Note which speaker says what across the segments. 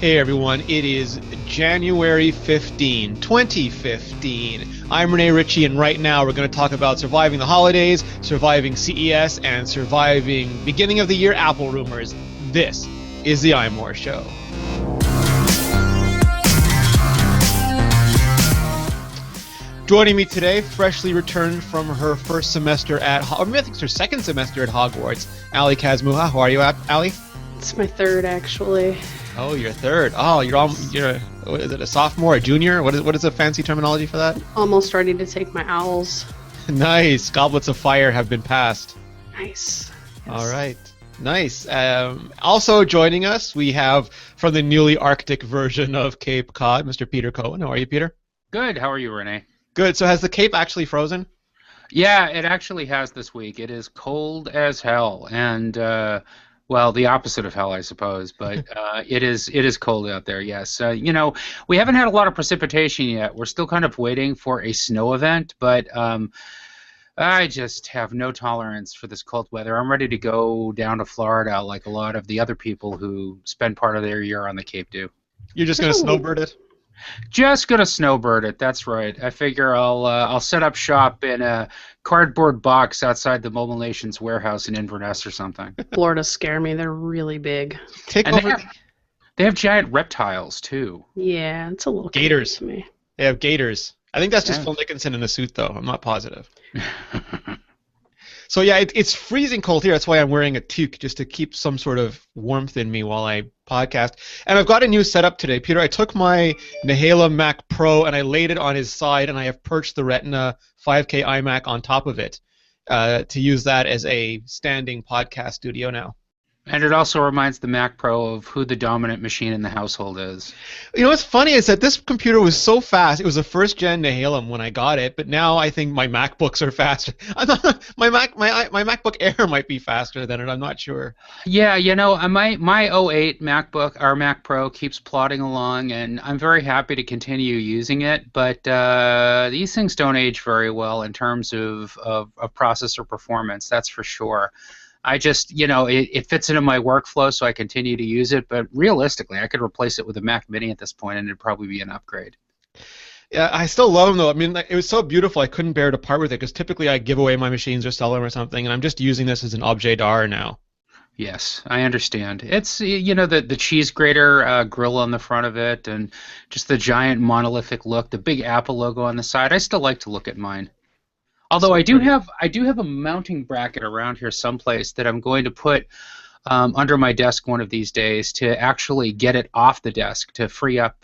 Speaker 1: Hey everyone, it is January 15, 2015. I'm Rene Ritchie, and right now we're going to talk about surviving the holidays, surviving CES, and surviving beginning of the year Apple rumors. This is the iMore Show. Joining me today, freshly returned from her first semester at, I think it's her second semester at Hogwarts, Ali Kazmuha. How are you, Ali?
Speaker 2: It's my third, actually.
Speaker 1: Oh, you're third. Oh, you're what is it, a sophomore, a junior? What is the fancy terminology for that?
Speaker 2: Almost ready to take my owls.
Speaker 1: Nice. Goblets of Fire have been passed.
Speaker 2: Nice. Yes.
Speaker 1: All right. Nice. Also joining us, we have from the newly Arctic version of Cape Cod, Mr. Peter Cohen. How are you, Peter?
Speaker 3: Good. How are you, Rene?
Speaker 1: Good. So has the Cape actually frozen?
Speaker 3: Yeah, it actually has this week. It is cold as hell, and well, the opposite of hell, I suppose. But it is cold out there. Yes. We haven't had a lot of precipitation yet. We're still kind of waiting for a snow event, but I just have no tolerance for this cold weather. I'm ready to go down to Florida, like a lot of the other people who spend part of their year on the Cape do.
Speaker 1: You're just going to snowbird it?
Speaker 3: Just gonna snowbird it. That's right. I figure I'll set up shop in a cardboard box outside the Mobile Nations warehouse in Inverness or something.
Speaker 2: Florida scare me. They're really big.
Speaker 3: They have giant reptiles too.
Speaker 2: Yeah, it's a little
Speaker 1: gators
Speaker 2: to me.
Speaker 1: They have gators. I think that's just Phil Dickinson in a suit, though. I'm not positive. So yeah, it's freezing cold here. That's why I'm wearing a toque, just to keep some sort of warmth in me while I podcast. And I've got a new setup today, Peter. I took my Nehala Mac Pro and I laid it on his side, and I have perched the Retina 5K iMac on top of it to use that as a standing podcast studio now.
Speaker 3: And it also reminds the Mac Pro of who the dominant machine in the household is.
Speaker 1: You know what's funny is that this computer was so fast. It was a first-gen Nehalem when I got it, but now I think my MacBooks are faster. My MacBook Air might be faster than it. I'm not sure.
Speaker 3: Yeah, my 08 MacBook, our Mac Pro, keeps plodding along, and I'm very happy to continue using it. But these things don't age very well in terms of processor performance. That's for sure. I just, it fits into my workflow, so I continue to use it. But realistically, I could replace it with a Mac Mini at this point, and it'd probably be an upgrade.
Speaker 1: Yeah, I still love them, though. I mean, it was so beautiful, I couldn't bear to part with it, because typically I give away my machines or sell them or something, and I'm just using this as an objet d'art now.
Speaker 3: Yes, I understand. It's, the cheese grater grill on the front of it, and just the giant monolithic look, the big Apple logo on the side. I still like to look at mine. Although I do have a mounting bracket around here someplace that I'm going to put under my desk one of these days to actually get it off the desk to free up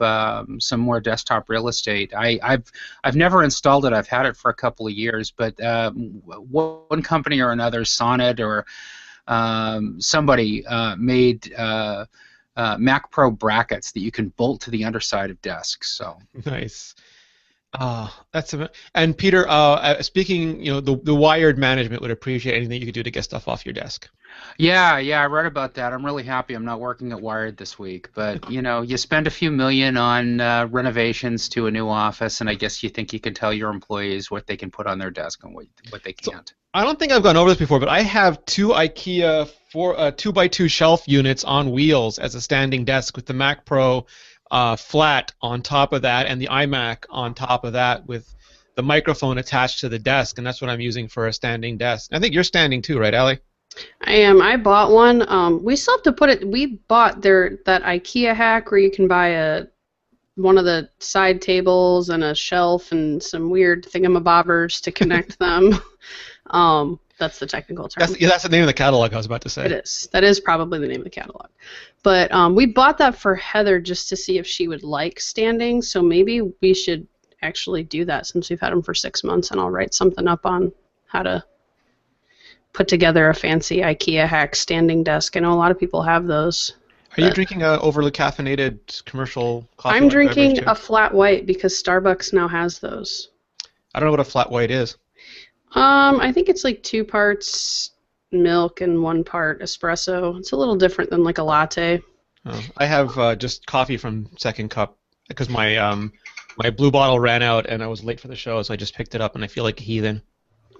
Speaker 3: some more desktop real estate. I've never installed it. I've had it for a couple of years, but one company or another, Sonnet or somebody made Mac Pro brackets that you can bolt to the underside of desks. So
Speaker 1: nice. And Peter, speaking, the wired management would appreciate anything you could do to get stuff off your desk.
Speaker 3: Yeah, I read about that. I'm really happy I'm not working at Wired this week. But, you spend a few million on renovations to a new office, and I guess you think you can tell your employees what they can put on their desk and what they can't.
Speaker 1: So, I don't think I've gone over this before, but I have two IKEA 2x2 shelf units on wheels as a standing desk with the Mac Pro flat on top of that, and the iMac on top of that with the microphone attached to the desk, and that's what I'm using for a standing desk. I think you're standing too, right, Ali?
Speaker 2: I am. I bought one. We still have to put it. We bought that IKEA hack where you can buy one of the side tables and a shelf and some weird thingamabobbers to connect them. That's the technical term.
Speaker 1: That's the name of the catalog I was about to say.
Speaker 2: It is. That is probably the name of the catalog. But we bought that for Heather just to see if she would like standing, so maybe we should actually do that since we've had them for 6 months, and I'll write something up on how to put together a fancy IKEA hack standing desk. I know a lot of people have those.
Speaker 1: Are you drinking an overly caffeinated commercial coffee?
Speaker 2: I'm drinking a flat white because Starbucks now has those.
Speaker 1: I don't know what a flat white is.
Speaker 2: I think it's like 2 parts milk and 1 part espresso. It's a little different than like a latte.
Speaker 1: Oh, I have just coffee from Second Cup because my blue bottle ran out and I was late for the show, so I just picked it up and I feel like a heathen.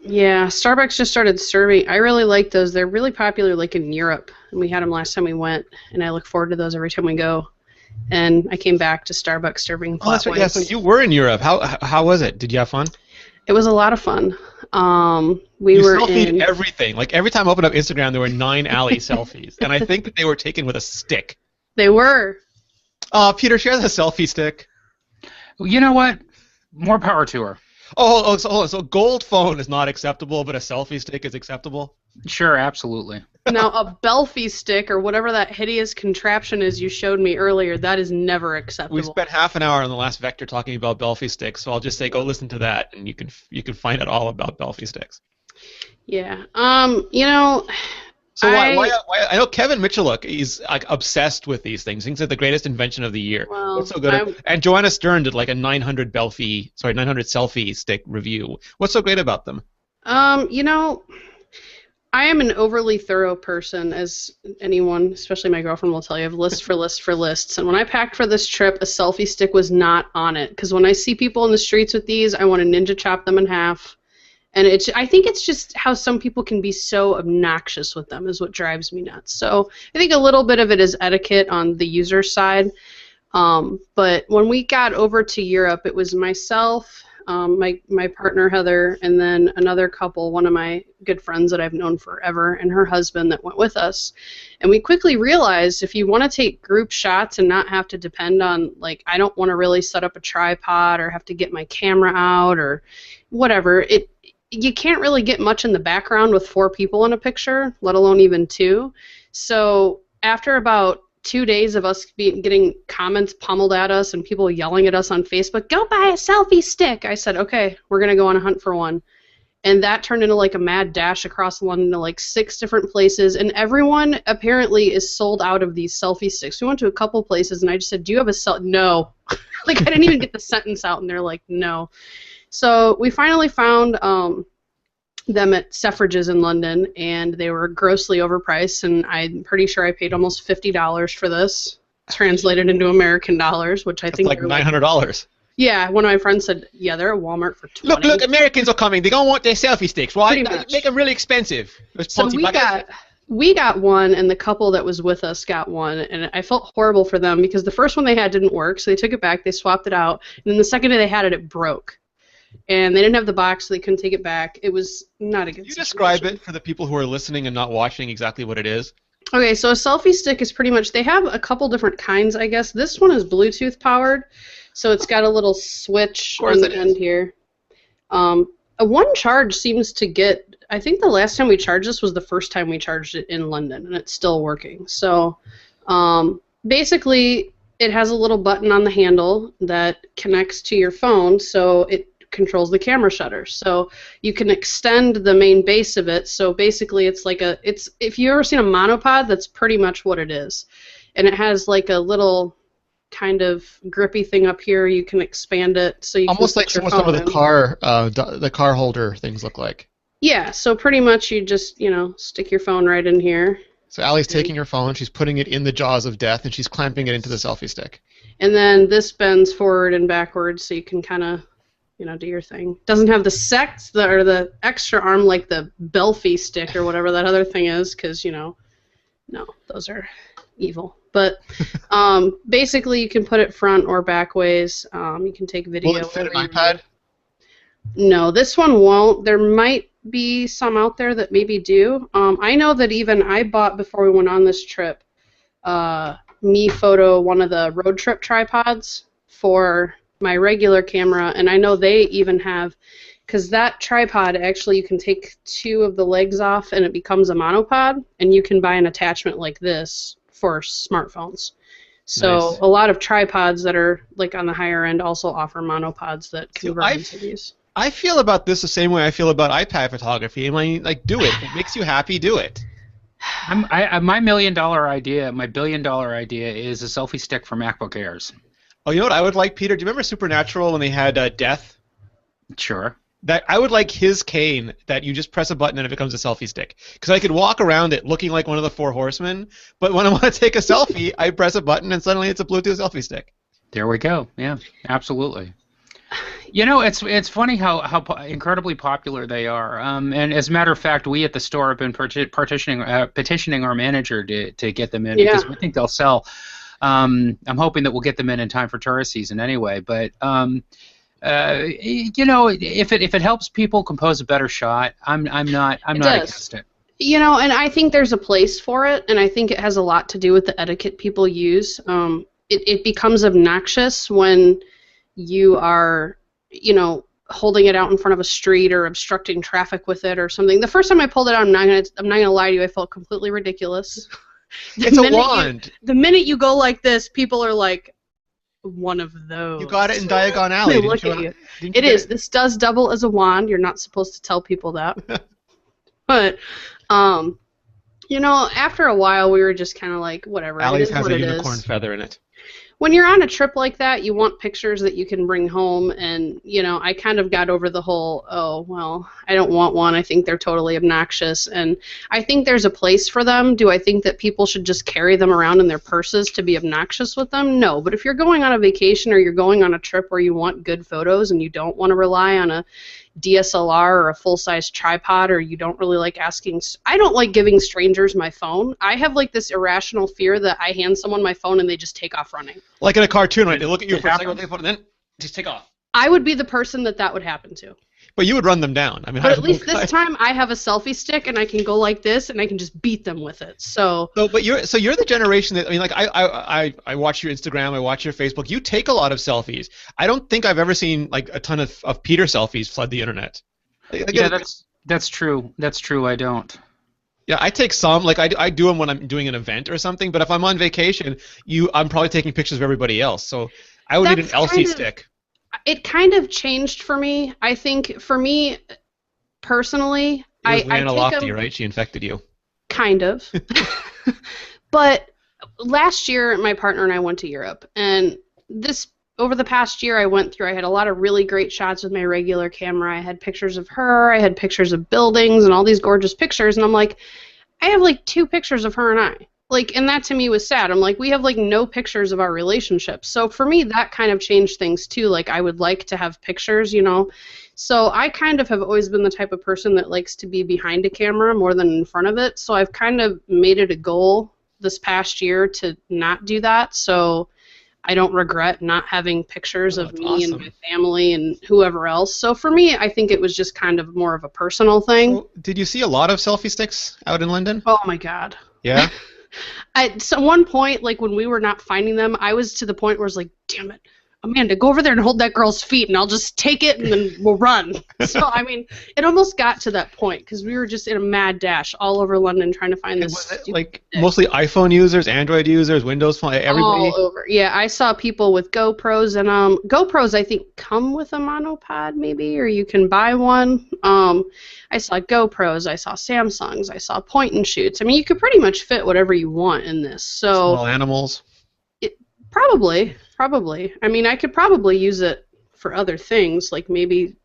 Speaker 2: Yeah, Starbucks just started serving. I really like those. They're really popular like in Europe, and we had them last time we went, and I look forward to those every time we go. and I came back to Starbucks serving flat
Speaker 1: Oh, that's right. Yeah,
Speaker 2: whites.
Speaker 1: so you were in Europe. How was it? Did you have fun?
Speaker 2: It was a lot of fun. We
Speaker 1: You
Speaker 2: were
Speaker 1: selfied
Speaker 2: in.
Speaker 1: everything. Like every time I opened up Instagram, there were 9 alley selfies, and I think that they were taken with a stick.
Speaker 2: They were.
Speaker 1: Peter, she has a selfie stick.
Speaker 3: You know what? More power to her.
Speaker 1: So hold on. So gold phone is not acceptable, but a selfie stick is acceptable?
Speaker 3: Sure, absolutely.
Speaker 2: Now, a Belfie stick or whatever that hideous contraption is you showed me earlier, that is never acceptable.
Speaker 1: We spent half an hour on the last Vector talking about Belfie sticks, so I'll just say go listen to that, and you can find out all about Belfie sticks.
Speaker 2: Yeah. You know.
Speaker 1: So why I know Kevin Michaluk, he's like obsessed with these things. He thinks they're the greatest invention of the year.
Speaker 2: Well,
Speaker 1: What's so good? And Joanna Stern did like a 900 selfie stick review. What's so great about them?
Speaker 2: You know, I am an overly thorough person, as anyone, especially my girlfriend, will tell you. I have lists for lists for lists. And when I packed for this trip, a selfie stick was not on it. Because when I see people in the streets with these, I want to ninja chop them in half. And I think it's just how some people can be so obnoxious with them is what drives me nuts. So I think a little bit of it is etiquette on the user side. But when we got over to Europe, it was myself, my partner Heather, and then another couple, one of my good friends that I've known forever, and her husband that went with us. And we quickly realized if you want to take group shots and not have to depend on, like, I don't want to really set up a tripod or have to get my camera out or whatever, you can't really get much in the background with 4 people in a picture, let alone even 2. So after about 2 days of us getting comments pummeled at us and people yelling at us on Facebook, go buy a selfie stick, I said, okay, we're going to go on a hunt for one. And that turned into like a mad dash across London to like 6 different places, and everyone apparently is sold out of these selfie sticks. We went to a couple places, and I just said, do you have a no. Like, I didn't even get the sentence out, and they're like, no. So we finally found them at Selfridges in London, and they were grossly overpriced, and I'm pretty sure I paid almost $50 for this, translated into American dollars, which I think
Speaker 1: like $900.
Speaker 2: Yeah, one of my friends said, yeah, they're at Walmart for $20.
Speaker 1: Look, Americans are coming. They're going to want their selfie sticks, right? Make them really expensive.
Speaker 2: So we got one, and the couple that was with us got one, and I felt horrible for them because the first one they had didn't work, so they took it back, they swapped it out, and then the second day they had it, it broke. And they didn't have the box, so they couldn't take it back. It was not a good situation. Can you
Speaker 1: describe it for the people who are listening and not watching exactly what it is?
Speaker 2: Okay, so a selfie stick is pretty much, they have a couple different kinds, I guess. This one is Bluetooth powered, so it's got a little switch on the end here. One charge seems to get, I think the last time we charged this was the first time we charged it in London, and it's still working. So basically, it has a little button on the handle that connects to your phone, so it controls the camera shutter. So you can extend the main base of it. So basically it's like if you've ever seen a monopod, that's pretty much what it is. And it has like a little kind of grippy thing up here. You can expand it so you
Speaker 1: almost
Speaker 2: can
Speaker 1: like some of the car holder things look like.
Speaker 2: Yeah, so pretty much you just, stick your phone right in here.
Speaker 1: So Allie's taking her phone, she's putting it in the jaws of death, and she's clamping it into the selfie stick.
Speaker 2: And then this bends forward and backwards so you can kind of do your thing. Doesn't have the extra arm like the Belfie stick or whatever that other thing is, because, no, those are evil. But basically you can put it front or back ways. You can take video.
Speaker 1: Will it fit an iPad?
Speaker 2: No, this one won't. There might be some out there that maybe do. I know that even I bought, before we went on this trip, Me Photo, one of the road trip tripods for my regular camera, and I know they even have, because that tripod, actually you can take 2 of the legs off and it becomes a monopod, and you can buy an attachment like this for smartphones. So nice. A lot of tripods that are like on the higher end also offer monopods that convert into these.
Speaker 1: I feel about this the same way I feel about iPad photography. I mean, like, do it. It makes you happy, do it.
Speaker 3: My $1 million idea, my $1 billion idea is a selfie stick for MacBook Airs.
Speaker 1: Oh, you know what I would like, Peter? Do you remember Supernatural when they had Death?
Speaker 3: Sure.
Speaker 1: That I would like his cane that you just press a button and it becomes a selfie stick. Because I could walk around it looking like one of the 4 horsemen, but when I want to take a selfie, I press a button and suddenly it's a Bluetooth selfie stick.
Speaker 3: There we go. Yeah, absolutely. It's funny how incredibly popular they are. And as a matter of fact, we at the store have been petitioning our manager to get them in because we think they'll sell. I'm hoping that we'll get them in time for tourist season anyway. But if it helps people compose a better shot, I'm not against it.
Speaker 2: And I think there's a place for it, and I think it has a lot to do with the etiquette people use. It becomes obnoxious when you are, holding it out in front of a street or obstructing traffic with it or something. The first time I pulled it out, I'm not gonna lie to you, I felt completely ridiculous.
Speaker 1: It's a wand.
Speaker 2: The minute you go like this, people are like, one of those.
Speaker 1: You got it in Diagon Alley.
Speaker 2: Look at you. It is. This does double as a wand. You're not supposed to tell people that. But, after a while, we were just kind of like, whatever.
Speaker 1: Allie's has a unicorn feather in it.
Speaker 2: When you're on a trip like that, you want pictures that you can bring home, and, I kind of got over the whole, oh, well, I don't want one. I think they're totally obnoxious, and I think there's a place for them. Do I think that people should just carry them around in their purses to be obnoxious with them? No, but if you're going on a vacation or you're going on a trip where you want good photos and you don't want to rely on a DSLR or a full-size tripod, or you don't really like asking. I don't like giving strangers my phone. I have like this irrational fear that I hand someone my phone and they just take off running.
Speaker 1: Like in a cartoon, right? They look at you for a second, and then just take off.
Speaker 2: I would be the person that would happen to.
Speaker 1: But you would run them down. I mean,
Speaker 2: but at least this time I have a selfie stick and I can go like this and I can just beat them with it. So
Speaker 1: you're the generation that, I mean, like I watch your Instagram, I watch your Facebook. You take a lot of selfies. I don't think I've ever seen like a ton of Peter selfies flood the internet.
Speaker 3: Yeah, that's true. That's true. I don't.
Speaker 1: Yeah, I take some. Like I do them when I'm doing an event or something. But if I'm on vacation, I'm probably taking pictures of everybody else. So I would need an LC stick.
Speaker 2: It kind of changed for me. I think for me, personally,
Speaker 1: it was Rene Lofty, right? She infected you.
Speaker 2: Kind of. But last year, my partner and I went to Europe, and over the past year I went through, I had a lot of really great shots with my regular camera. I had pictures of her, I had pictures of buildings, and all these gorgeous pictures, and I'm like, I have like 2 pictures of her and I. Like, and that to me was sad. I'm like, we have like no pictures of our relationship. So for me, that kind of changed things too. Like, I would like to have pictures, So I kind of have always been the type of person that likes to be behind a camera more than in front of it. So I've kind of made it a goal this past year to not do that. So I don't regret not having pictures of me and my family and whoever else. So for me, I think it was just kind of more of a personal thing.
Speaker 1: So did you see a lot of selfie sticks out in London?
Speaker 2: Oh my God.
Speaker 1: Yeah?
Speaker 2: At one point, like when we were not finding them, I was to the point where I was like, damn it, Amanda, go over there and hold that girl's feet, and I'll just take it, and then we'll run. So, I mean, it almost got to that point, because we were just in a mad dash all over London trying to find this.
Speaker 1: Was it like mostly iPhone users, Android users, Windows phone, everybody?
Speaker 2: All over. Yeah, I saw people with GoPros, and GoPros, I think, come with a monopod, maybe, or you can buy one. I saw GoPros, I saw Samsungs, I saw point and shoots. I mean, you could pretty much fit whatever you want in this. So
Speaker 1: small animals?
Speaker 2: Probably. I mean, I could probably use it for other things, like maybe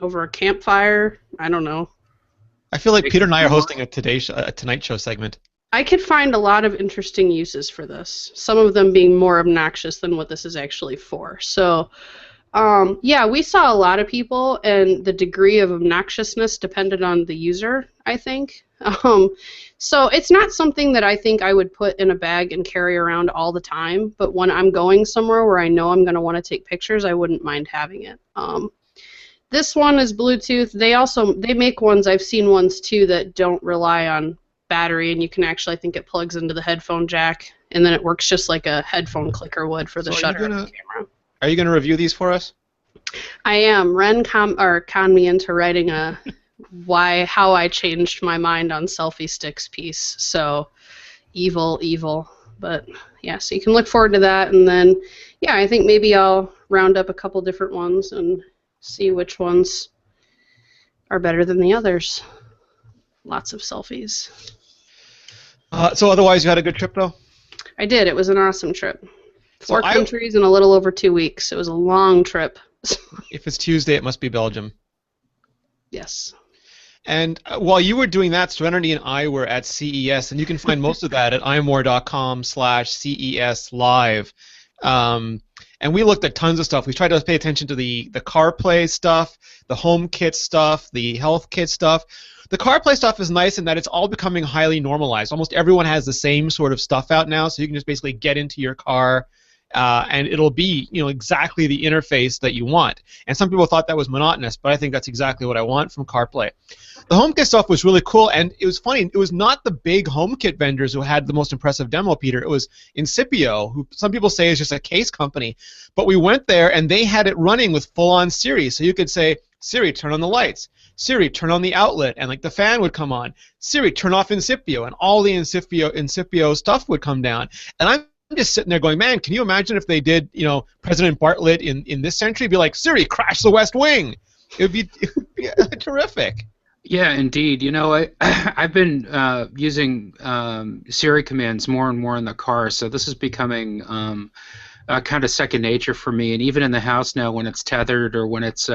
Speaker 2: over a campfire. I don't know.
Speaker 1: I feel like Peter and I are hosting a Tonight Show segment.
Speaker 2: I could find a lot of interesting uses for this, some of them being more obnoxious than what this is actually for. So, yeah, we saw a lot of people, and the degree of obnoxiousness depended on the user, I think. So it's not something that I think I would put in a bag and carry around all the time, but when I'm going somewhere where I know I'm going to want to take pictures, I wouldn't mind having it. This one is Bluetooth. They make ones, I've seen ones too, that don't rely on battery, and you can actually, I think it plugs into the headphone jack, and then it works just like a headphone clicker would for the shutter of the camera.
Speaker 1: Are you going to review these for us?
Speaker 2: I am. Ren conned me into writing how I changed my mind on selfie sticks piece. So evil. But yeah, so you can look forward to that, and then yeah, I think maybe I'll round up a couple different ones and see which ones are better than the others. Lots of selfies.
Speaker 1: So otherwise, you had a good trip though? I
Speaker 2: did. It was an awesome trip. 4 countries in a little over 2 weeks. It was a long trip.
Speaker 1: If it's Tuesday, it must be Belgium.
Speaker 2: Yes.
Speaker 1: And while you were doing that, Serenity and I were at CES, and you can find most of that at imore.com/CES live. and we looked at tons of stuff. We tried to pay attention to the CarPlay stuff, the HomeKit stuff, the HealthKit stuff. The CarPlay stuff is nice in that it's all becoming highly normalized. Almost everyone has the same sort of stuff out now, so you can just basically get into your car, and it'll be, exactly the interface that you want. And some people thought that was monotonous, but I think that's exactly what I want from CarPlay. The HomeKit stuff was really cool, and it was funny. It was not the big HomeKit vendors who had the most impressive demo, Peter. It was Incipio, who some people say is just a case company. But we went there, and they had it running with full-on Siri. So you could say, Siri, turn on the lights. Siri, turn on the outlet, and the fan would come on. Siri, turn off Incipio, and all the Incipio stuff would come down. And I'm just sitting there going, man, can you imagine if they did, President Bartlett in this century? Be like, Siri, crash the West Wing. It would be terrific.
Speaker 3: Yeah, indeed. I've been using Siri commands more and more in the car, so this is becoming kind of second nature for me. And even in the house now, when it's tethered or when it's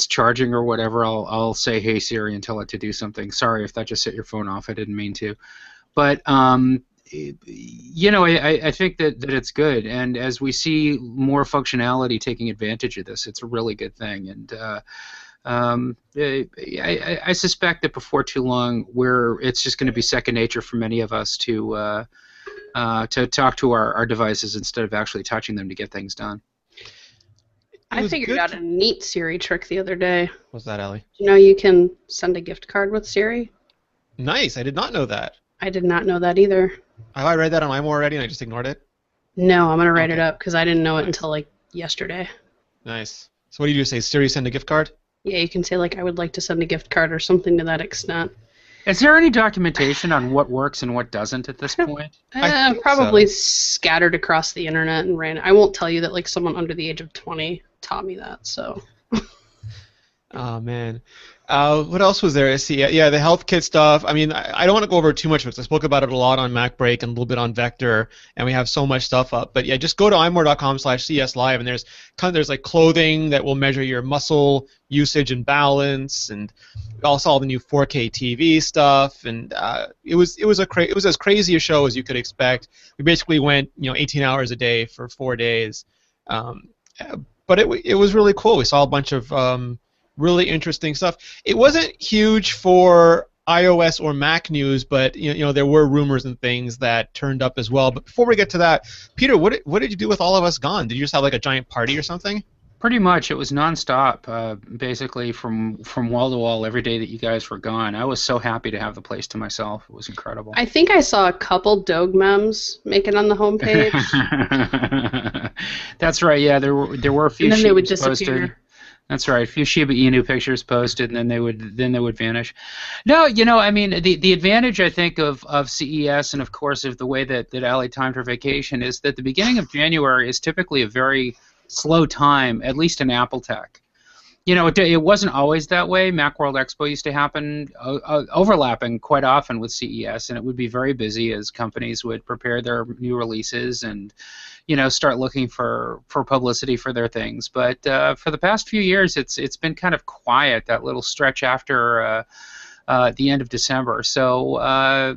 Speaker 3: charging or whatever, I'll say, "Hey Siri," and tell it to do something. Sorry if that just set your phone off. I didn't mean to. But I think that it's good, and as we see more functionality taking advantage of this, it's a really good thing. And I suspect that before too long, it's just going to be second nature for many of us to talk to our devices instead of actually touching them to get things done.
Speaker 2: I figured out a neat Siri trick the other day.
Speaker 1: What's that, Ellie?
Speaker 2: You can send a gift card with Siri.
Speaker 1: Nice. I did not know that.
Speaker 2: I did not know that either.
Speaker 1: Have I read that on iMore already and I just ignored it?
Speaker 2: No, I'm going to write it up because I didn't know it until yesterday.
Speaker 1: Nice. So what do you do? Say, Siri, send a gift card?
Speaker 2: Yeah, you can say I would like to send a gift card or something to that extent.
Speaker 3: Is there any documentation on what works and what doesn't at this point?
Speaker 2: Probably scattered across the internet and ran. I won't tell you that someone under the age of 20 taught me that. So.
Speaker 1: Oh man, what else was there? I see. Yeah, the HealthKit stuff. I mean, I don't want to go over too much because I spoke about it a lot on MacBreak and a little bit on Vector, and we have so much stuff up. But yeah, just go to imore.com/cslive, and there's clothing that will measure your muscle usage and balance, and also all the new 4K TV stuff. And it was as crazy a show as you could expect. We basically went 18 hours a day for 4 days, but it was really cool. We saw a bunch of really interesting stuff. It wasn't huge for iOS or Mac news, but there were rumors and things that turned up as well. But before we get to that, Peter, what did you do with all of us gone? Did you just have a giant party or something?
Speaker 3: Pretty much. It was nonstop, basically from wall to wall every day that you guys were gone. I was so happy to have the place to myself. It was incredible. I
Speaker 2: think I saw a couple Doge memes make it on the homepage.
Speaker 3: That's right. Yeah, there were a few.
Speaker 2: And then they would disappear.
Speaker 3: Posted. That's right. A few Shiba Inu pictures posted, and then they would vanish. No, I mean, the advantage I think of CES and of course of the way that Allie timed her vacation is that the beginning of January is typically a very slow time, at least in Apple tech. It wasn't always that way. Macworld Expo used to happen overlapping quite often with CES, and it would be very busy as companies would prepare their new releases and start looking for publicity for their things. But for the past few years, it's been kind of quiet, that little stretch after the end of December. So I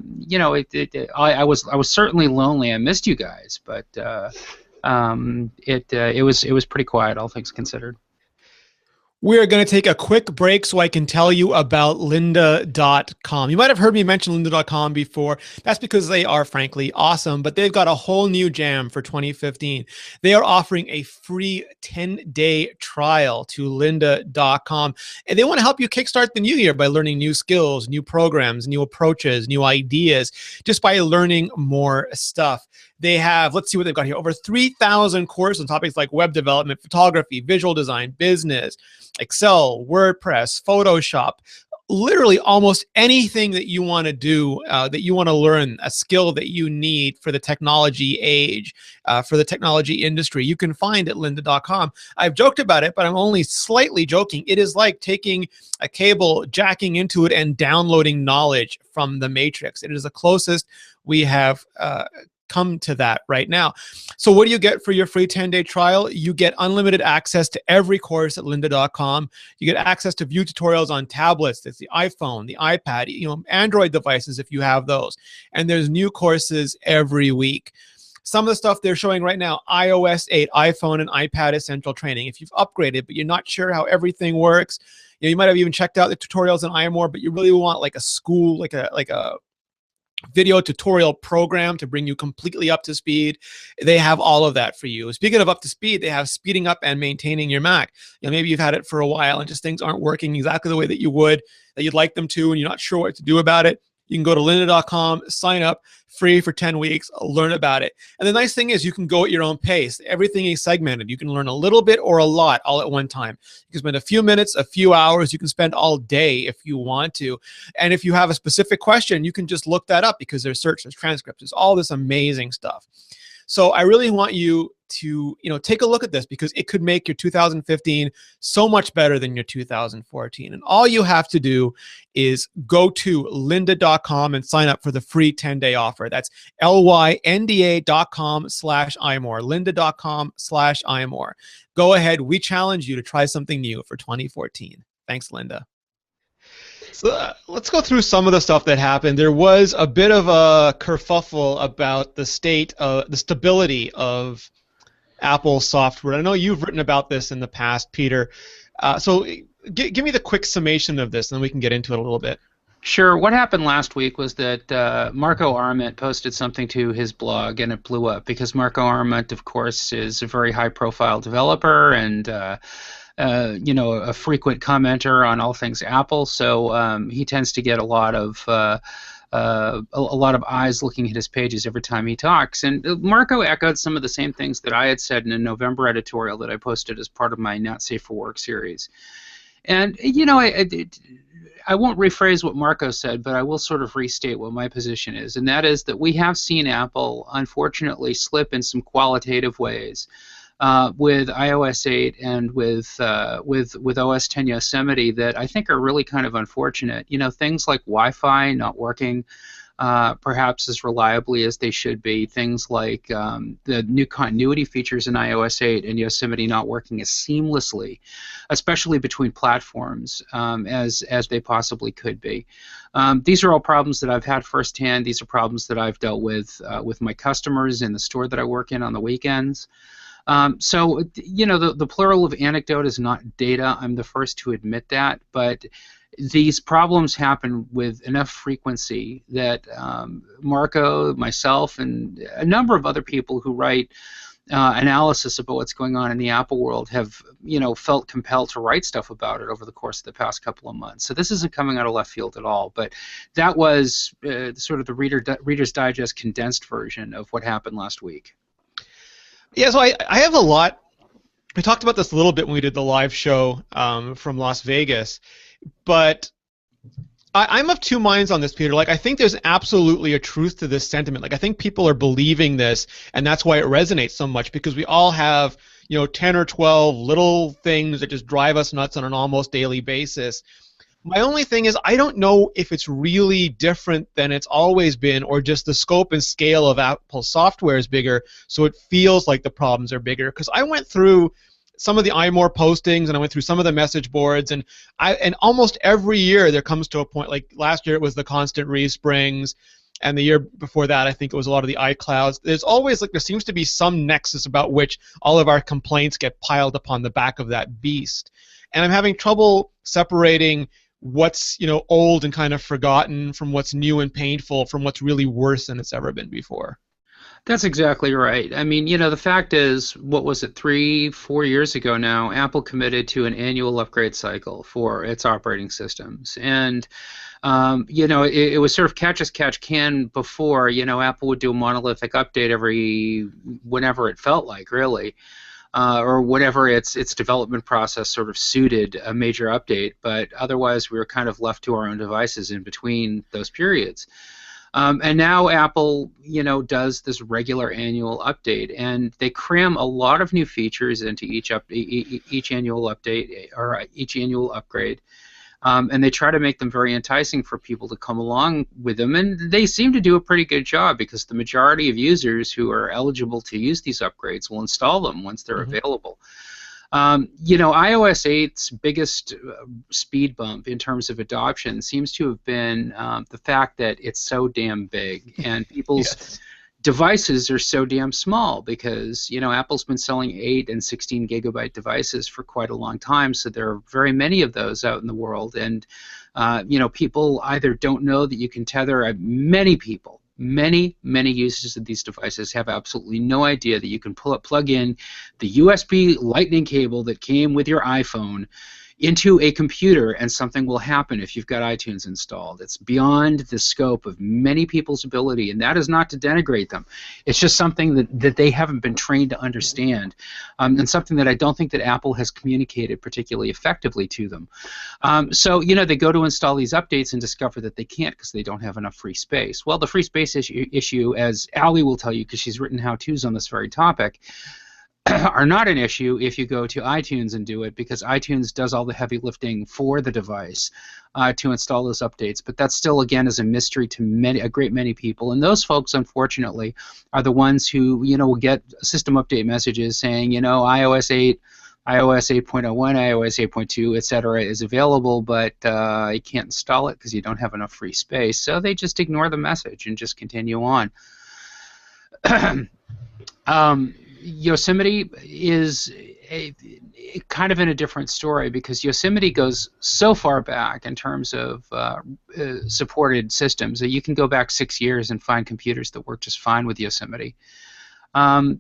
Speaker 3: was certainly lonely. I missed you guys, but it was pretty quiet, all things considered.
Speaker 1: We're going to take a quick break so I can tell you about lynda.com. You might have heard me mention lynda.com before. That's because they are, frankly, awesome, but they've got a whole new jam for 2015. They are offering a free 10-day trial to lynda.com, and they want to help you kickstart the new year by learning new skills, new programs, new approaches, new ideas, just by learning more stuff. They have, let's see what they've got here, over 3,000 courses on topics like web development, photography, visual design, business, Excel, WordPress, Photoshop, literally almost anything that you want to do, that you want to learn, a skill that you need for the technology age, for the technology industry, you can find at lynda.com. I've joked about it, but I'm only slightly joking. It is like taking a cable, jacking into it, and downloading knowledge from the Matrix. It is the closest we have come to that right now. So what do you get for your free 10-day trial? You get unlimited access to every course at lynda.com. You get access to view tutorials on tablets. It's the iPhone, the iPad, Android devices if you have those. And there's new courses every week. some of the stuff they're showing right now, iOS 8, iPhone and iPad Essential Training. If you've upgraded, but you're not sure how everything works, you might have even checked out the tutorials in iMore, but you really want like a school, like a video tutorial program to bring you completely up to speed. They have all of that for you. Speaking of up to speed, they have speeding up and maintaining your Mac. Maybe you've had it for a while and just things aren't working exactly the way that you'd like them to, and you're not sure what to do about it. You can go to lynda.com, sign up, free for 10 weeks, learn about it. And the nice thing is you can go at your own pace. Everything is segmented. You can learn a little bit or a lot all at one time. You can spend a few minutes, a few hours. You can spend all day if you want to. And if you have a specific question, you can just look that up because there's search, there's transcripts, there's all this amazing stuff. So I really want you to take a look at this because it could make your 2015 so much better than your 2014. And all you have to do is go to lynda.com and sign up for the free 10-day offer. That's lynda.com/iMore, lynda.com/iMore. Go ahead. We challenge you to try something new for 2014. Thanks, Lynda. So let's go through some of the stuff that happened. There was a bit of a kerfuffle about the stability of Apple software. I know you've written about this in the past, Peter. So give me the quick summation of this, and then we can get into it a little bit.
Speaker 3: Sure. What happened last week was that Marco Arment posted something to his blog, and it blew up because Marco Arment, of course, is a very high-profile developer and a frequent commenter on all things Apple. So he tends to get a lot of eyes looking at his pages every time he talks. And Marco echoed some of the same things that I had said in a November editorial that I posted as part of my Not Safe for Work series. And, I won't rephrase what Marco said, but I will sort of restate what my position is, and that is that we have seen Apple, unfortunately, slip in some qualitative ways. With iOS 8 and with OS 10 Yosemite that I think are really kind of unfortunate. Things like Wi-Fi not working perhaps as reliably as they should be. Things like the new continuity features in iOS 8 and Yosemite not working as seamlessly, especially between platforms, as they possibly could be. These are all problems that I've had firsthand. These are problems that I've dealt with my customers in the store that I work in on the weekends. So, the plural of anecdote is not data. I'm the first to admit that, but these problems happen with enough frequency that Marco, myself, and a number of other people who write analysis about what's going on in the Apple world have, felt compelled to write stuff about it over the course of the past couple of months. So this isn't coming out of left field at all, but that was sort of the Reader's Digest condensed version of what happened last week.
Speaker 1: Yeah, so I have a lot. We talked about this a little bit when we did the live show from Las Vegas, but I'm of two minds on this, Peter. I think there's absolutely a truth to this sentiment. I think people are believing this, and that's why it resonates so much, because we all have, 10 or 12 little things that just drive us nuts on an almost daily basis. My only thing is I don't know if it's really different than it's always been, or just the scope and scale of Apple software is bigger, so it feels like the problems are bigger. Because I went through some of the iMore postings, and I went through some of the message boards, and almost every year there comes to a point, like last year it was the constant resprings, and the year before that I think it was a lot of the iClouds. There's always, there seems to be some nexus about which all of our complaints get piled upon the back of that beast. And I'm having trouble separating what's old and kind of forgotten from what's new and painful from what's really worse than it's ever been before.
Speaker 3: That's exactly right. I mean, the fact is, what was it, 3-4 years ago now, Apple committed to an annual upgrade cycle for its operating systems. And, it was sort of catch as catch can before. Apple would do a monolithic update whenever it felt like, really. Or whatever its development process sort of suited a major update, but otherwise we were kind of left to our own devices in between those periods. And now Apple, does this regular annual update, and they cram a lot of new features into each annual update or each annual upgrade. And they try to make them very enticing for people to come along with them, and they seem to do a pretty good job because the majority of users who are eligible to use these upgrades will install them once they're available. iOS 8's biggest speed bump in terms of adoption seems to have been the fact that it's so damn big, and people's devices are so damn small because, you know, Apple's been selling 8 and 16 gigabyte devices for quite a long time, so there are very many of those out in the world. And, you know, people either don't know that you can tether. Many people, many users of these devices have absolutely no idea that you can plug in the USB lightning cable that came with your iPhone into a computer and something will happen if you've got iTunes installed. It's beyond the scope of many people's ability, and that is not to denigrate them. It's just something that they haven't been trained to understand, and something that I don't think that Apple has communicated particularly effectively to them. So, you know, they go to install these updates and discover that they can't because they don't have enough free space. Well, the free space issue, as Allie will tell you because she's written how-tos on this very topic, are not an issue if you go to iTunes and do it, because iTunes does all the heavy lifting for the device to install those updates. But that still, again, is a mystery to a great many people. And those folks, unfortunately, are the ones who, you know, will get system update messages saying, you know, iOS 8, iOS 8.01, iOS 8.2, etc. is available, but you can't install it because you don't have enough free space. So they just ignore the message and just continue on. Yosemite is kind of in a different story because Yosemite goes so far back in terms of supported systems that you can go back 6 years and find computers that work just fine with Yosemite. I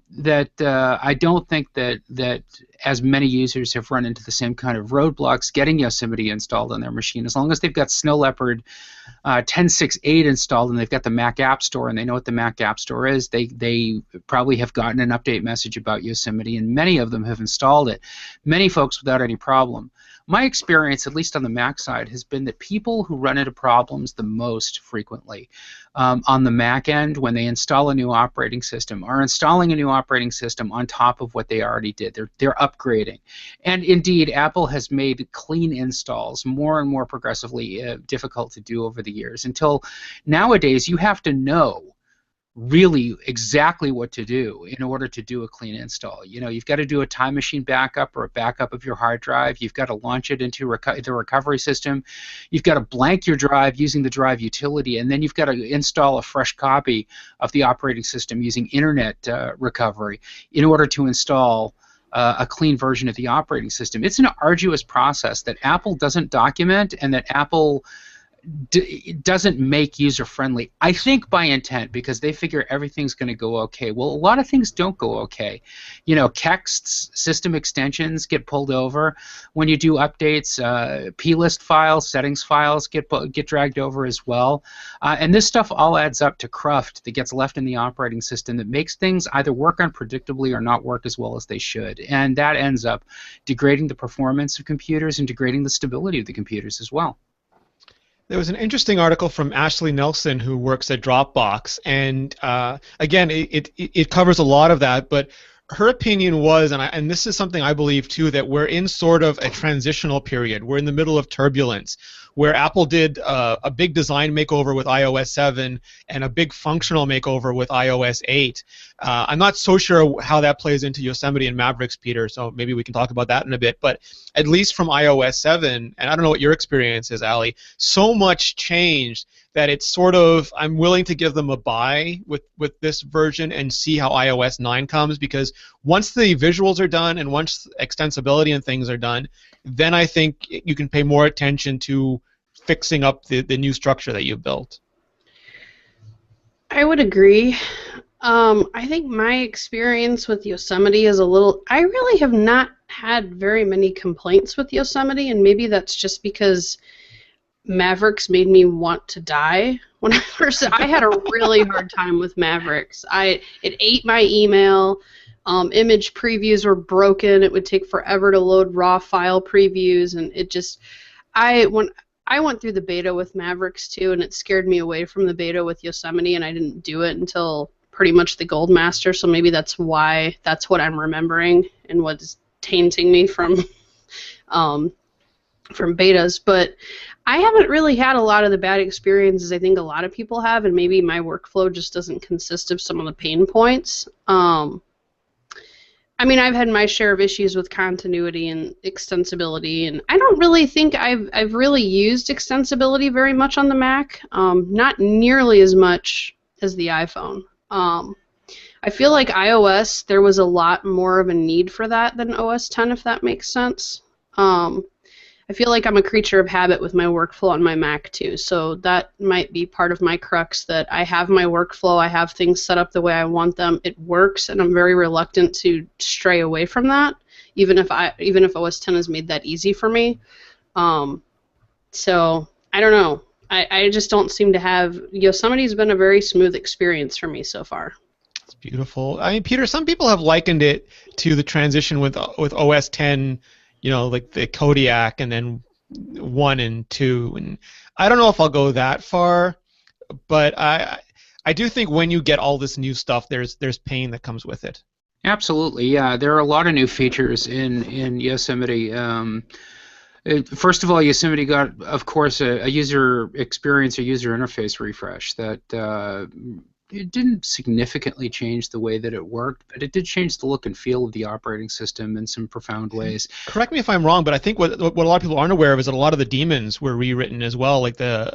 Speaker 3: don't think that as many users have run into the same kind of roadblocks getting Yosemite installed on their machine. As long as they've got Snow Leopard 10.6.8 installed and they've got the Mac App Store and they know what the Mac App Store is, they probably have gotten an update message about Yosemite, and many of them have installed it. Many folks without any problem. My experience, at least on the Mac side, has been that people who run into problems the most frequently on the Mac end when they install a new operating system are installing a new operating system on top of what they already did. They're upgrading. And indeed, Apple has made clean installs more and more progressively difficult to do over the years, until nowadays you have to know really exactly what to do in order to do a clean install. You know, you've got to do a time machine backup or a backup of your hard drive. You've got to launch it into the recovery system. You've got to blank your drive using the drive utility, and then you've got to install a fresh copy of the operating system using internet recovery in order to install a clean version of the operating system. It's an arduous process that Apple doesn't document and that Apple doesn't make user-friendly, I think by intent, because they figure everything's going to go okay. Well, a lot of things don't go okay. You know, texts, system extensions get pulled over. When you do updates, plist files, settings files get dragged over as well. And this stuff all adds up to cruft that gets left in the operating system that makes things either work unpredictably or not work as well as they should. And that ends up degrading the performance of computers and degrading the stability of the computers as well.
Speaker 1: There was an interesting article from Ashley Nelson, who works at Dropbox, and again, it covers a lot of that, but her opinion was, and this is something I believe too, that we're in sort of a transitional period. We're in the middle of turbulence, where Apple did a big design makeover with iOS 7 and a big functional makeover with iOS 8. I'm not so sure how that plays into Yosemite and Mavericks, Peter, so maybe we can talk about that in a bit. But at least from iOS 7, and I don't know what your experience is, Allie, so much changed that it's sort of, I'm willing to give them a buy with this version and see how iOS 9 comes, because once the visuals are done and once extensibility and things are done, then I think you can pay more attention to fixing up the new structure that you've built.
Speaker 2: I would agree. I think my experience with Yosemite is a little... I really have not had very many complaints with Yosemite, and maybe that's just because Mavericks made me want to die when I first... I had a really hard time with Mavericks. It ate my email. Image previews were broken. It would take forever to load raw file previews, and it just... I went through the beta with Mavericks too, and it scared me away from the beta with Yosemite, and I didn't do it until pretty much the Gold Master, so maybe that's why that's what I'm remembering and what's tainting me from betas. But I haven't really had a lot of the bad experiences I think a lot of people have, and maybe my workflow just doesn't consist of some of the pain points. I mean, I've had my share of issues with continuity and extensibility, and I don't really think I've really used extensibility very much on the Mac. Not nearly as much as the iPhone. I feel like iOS, there was a lot more of a need for that than OS 10, if that makes sense. I feel like I'm a creature of habit with my workflow on my Mac too, so that might be part of my crux, that I have my workflow, I have things set up the way I want them, it works, and I'm very reluctant to stray away from that, even if OS 10 has made that easy for me. So I don't know. I just don't seem to have. Yosemite's been a very smooth experience for me so far.
Speaker 1: It's beautiful. I mean, Peter, some people have likened it to the transition with OS 10, like the Kodiak and then 1 and 2. And I don't know if I'll go that far, but I do think when you get all this new stuff, there's pain that comes with it.
Speaker 3: Absolutely, yeah. There are a lot of new features in Yosemite. First of all, Yosemite got, of course, a user experience, a user interface refresh that it didn't significantly change the way that it worked, but it did change the look and feel of the operating system in some profound ways.
Speaker 1: Correct me if I'm wrong, but I think what a lot of people aren't aware of is that a lot of the daemons were rewritten as well, like the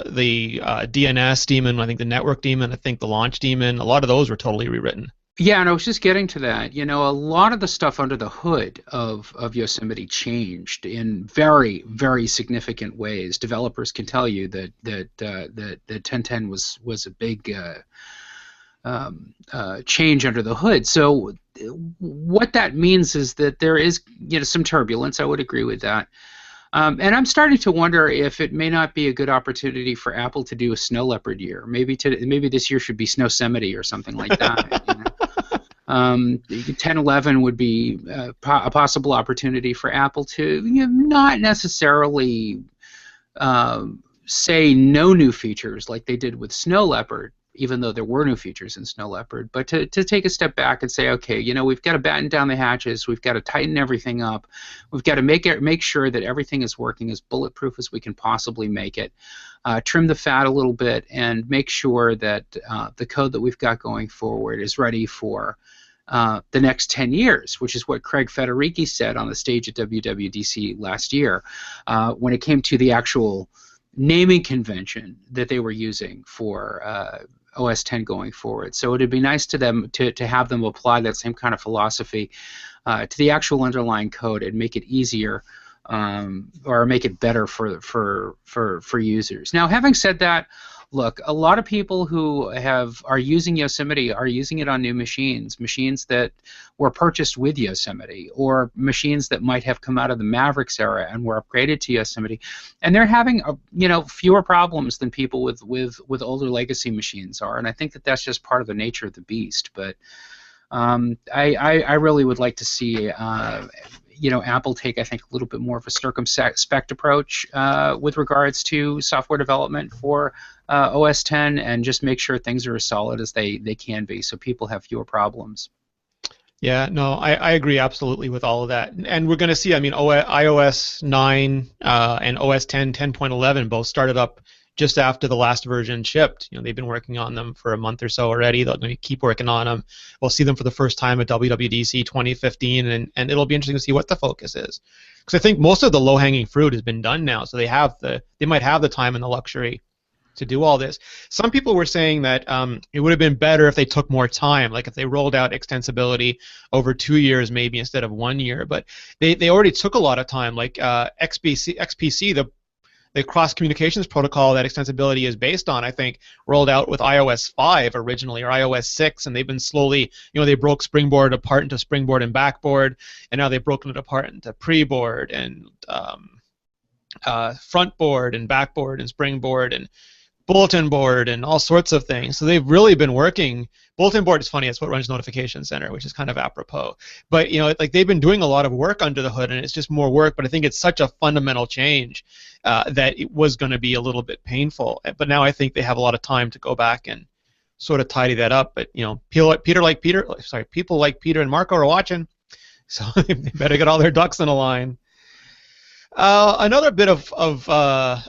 Speaker 1: DNS daemon, I think the network daemon, I think the launch daemon, a lot of those were totally rewritten.
Speaker 3: Yeah, and I was just getting to that. A lot of the stuff under the hood of Yosemite changed in very, very significant ways. Developers can tell you that 10.10 was a big change under the hood. So what that means is that there is some turbulence. I would agree with that. And I'm starting to wonder if it may not be a good opportunity for Apple to do a snow leopard year. Maybe this year should be Snowsemite or something like that. 10.11 would be a possible opportunity for Apple to not necessarily say no new features like they did with Snow Leopard, even though there were new features in Snow Leopard, but to take a step back and say, okay, we've got to batten down the hatches, we've got to tighten everything up, we've got to make sure that everything is working as bulletproof as we can possibly make it, trim the fat a little bit, and make sure that the code that we've got going forward is ready for the next 10 years, which is what Craig Federighi said on the stage at WWDC last year when it came to the actual naming convention that they were using for OS 10 going forward. So it'd be nice to them to have them apply that same kind of philosophy to the actual underlying code and make it easier or make it better for users. Now, having said that, look, a lot of people who are using Yosemite are using it on new machines that were purchased with Yosemite, or machines that might have come out of the Mavericks era and were upgraded to Yosemite, and they're having fewer problems than people with older legacy machines are, and I think that that's just part of the nature of the beast. But I really would like to see Apple take, I think, a little bit more of a circumspect approach with regards to software development for OS 10, and just make sure things are as solid as they can be, so people have fewer problems.
Speaker 1: Yeah, no, I agree absolutely with all of that. And we're going to see, iOS 9 and OS 10, 10.11 both started up just after the last version shipped. They've been working on them for a month or so already. They're going to keep working on them. We'll see them for the first time at WWDC 2015, and it'll be interesting to see what the focus is. Because I think most of the low-hanging fruit has been done now, so they might have the time and the luxury to do all this. Some people were saying that it would have been better if they took more time, like if they rolled out extensibility over 2 years maybe instead of 1 year. But they already took a lot of time, like XPC, the cross communications protocol that extensibility is based on, I think, rolled out with iOS 5 originally, or iOS 6, and they've been slowly, they broke Springboard apart into Springboard and Backboard, and now they've broken it apart into Preboard and Frontboard and Backboard and Springboard and Bulletin Board and all sorts of things. So they've really been working. Bulletin Board is funny. It's what runs Notification Center, which is kind of apropos. But they've been doing a lot of work under the hood, and it's just more work. But I think it's such a fundamental change that it was going to be a little bit painful. But now I think they have a lot of time to go back and sort of tidy that up. But people like Peter and Marco are watching, so they better get all their ducks in a line. Another bit of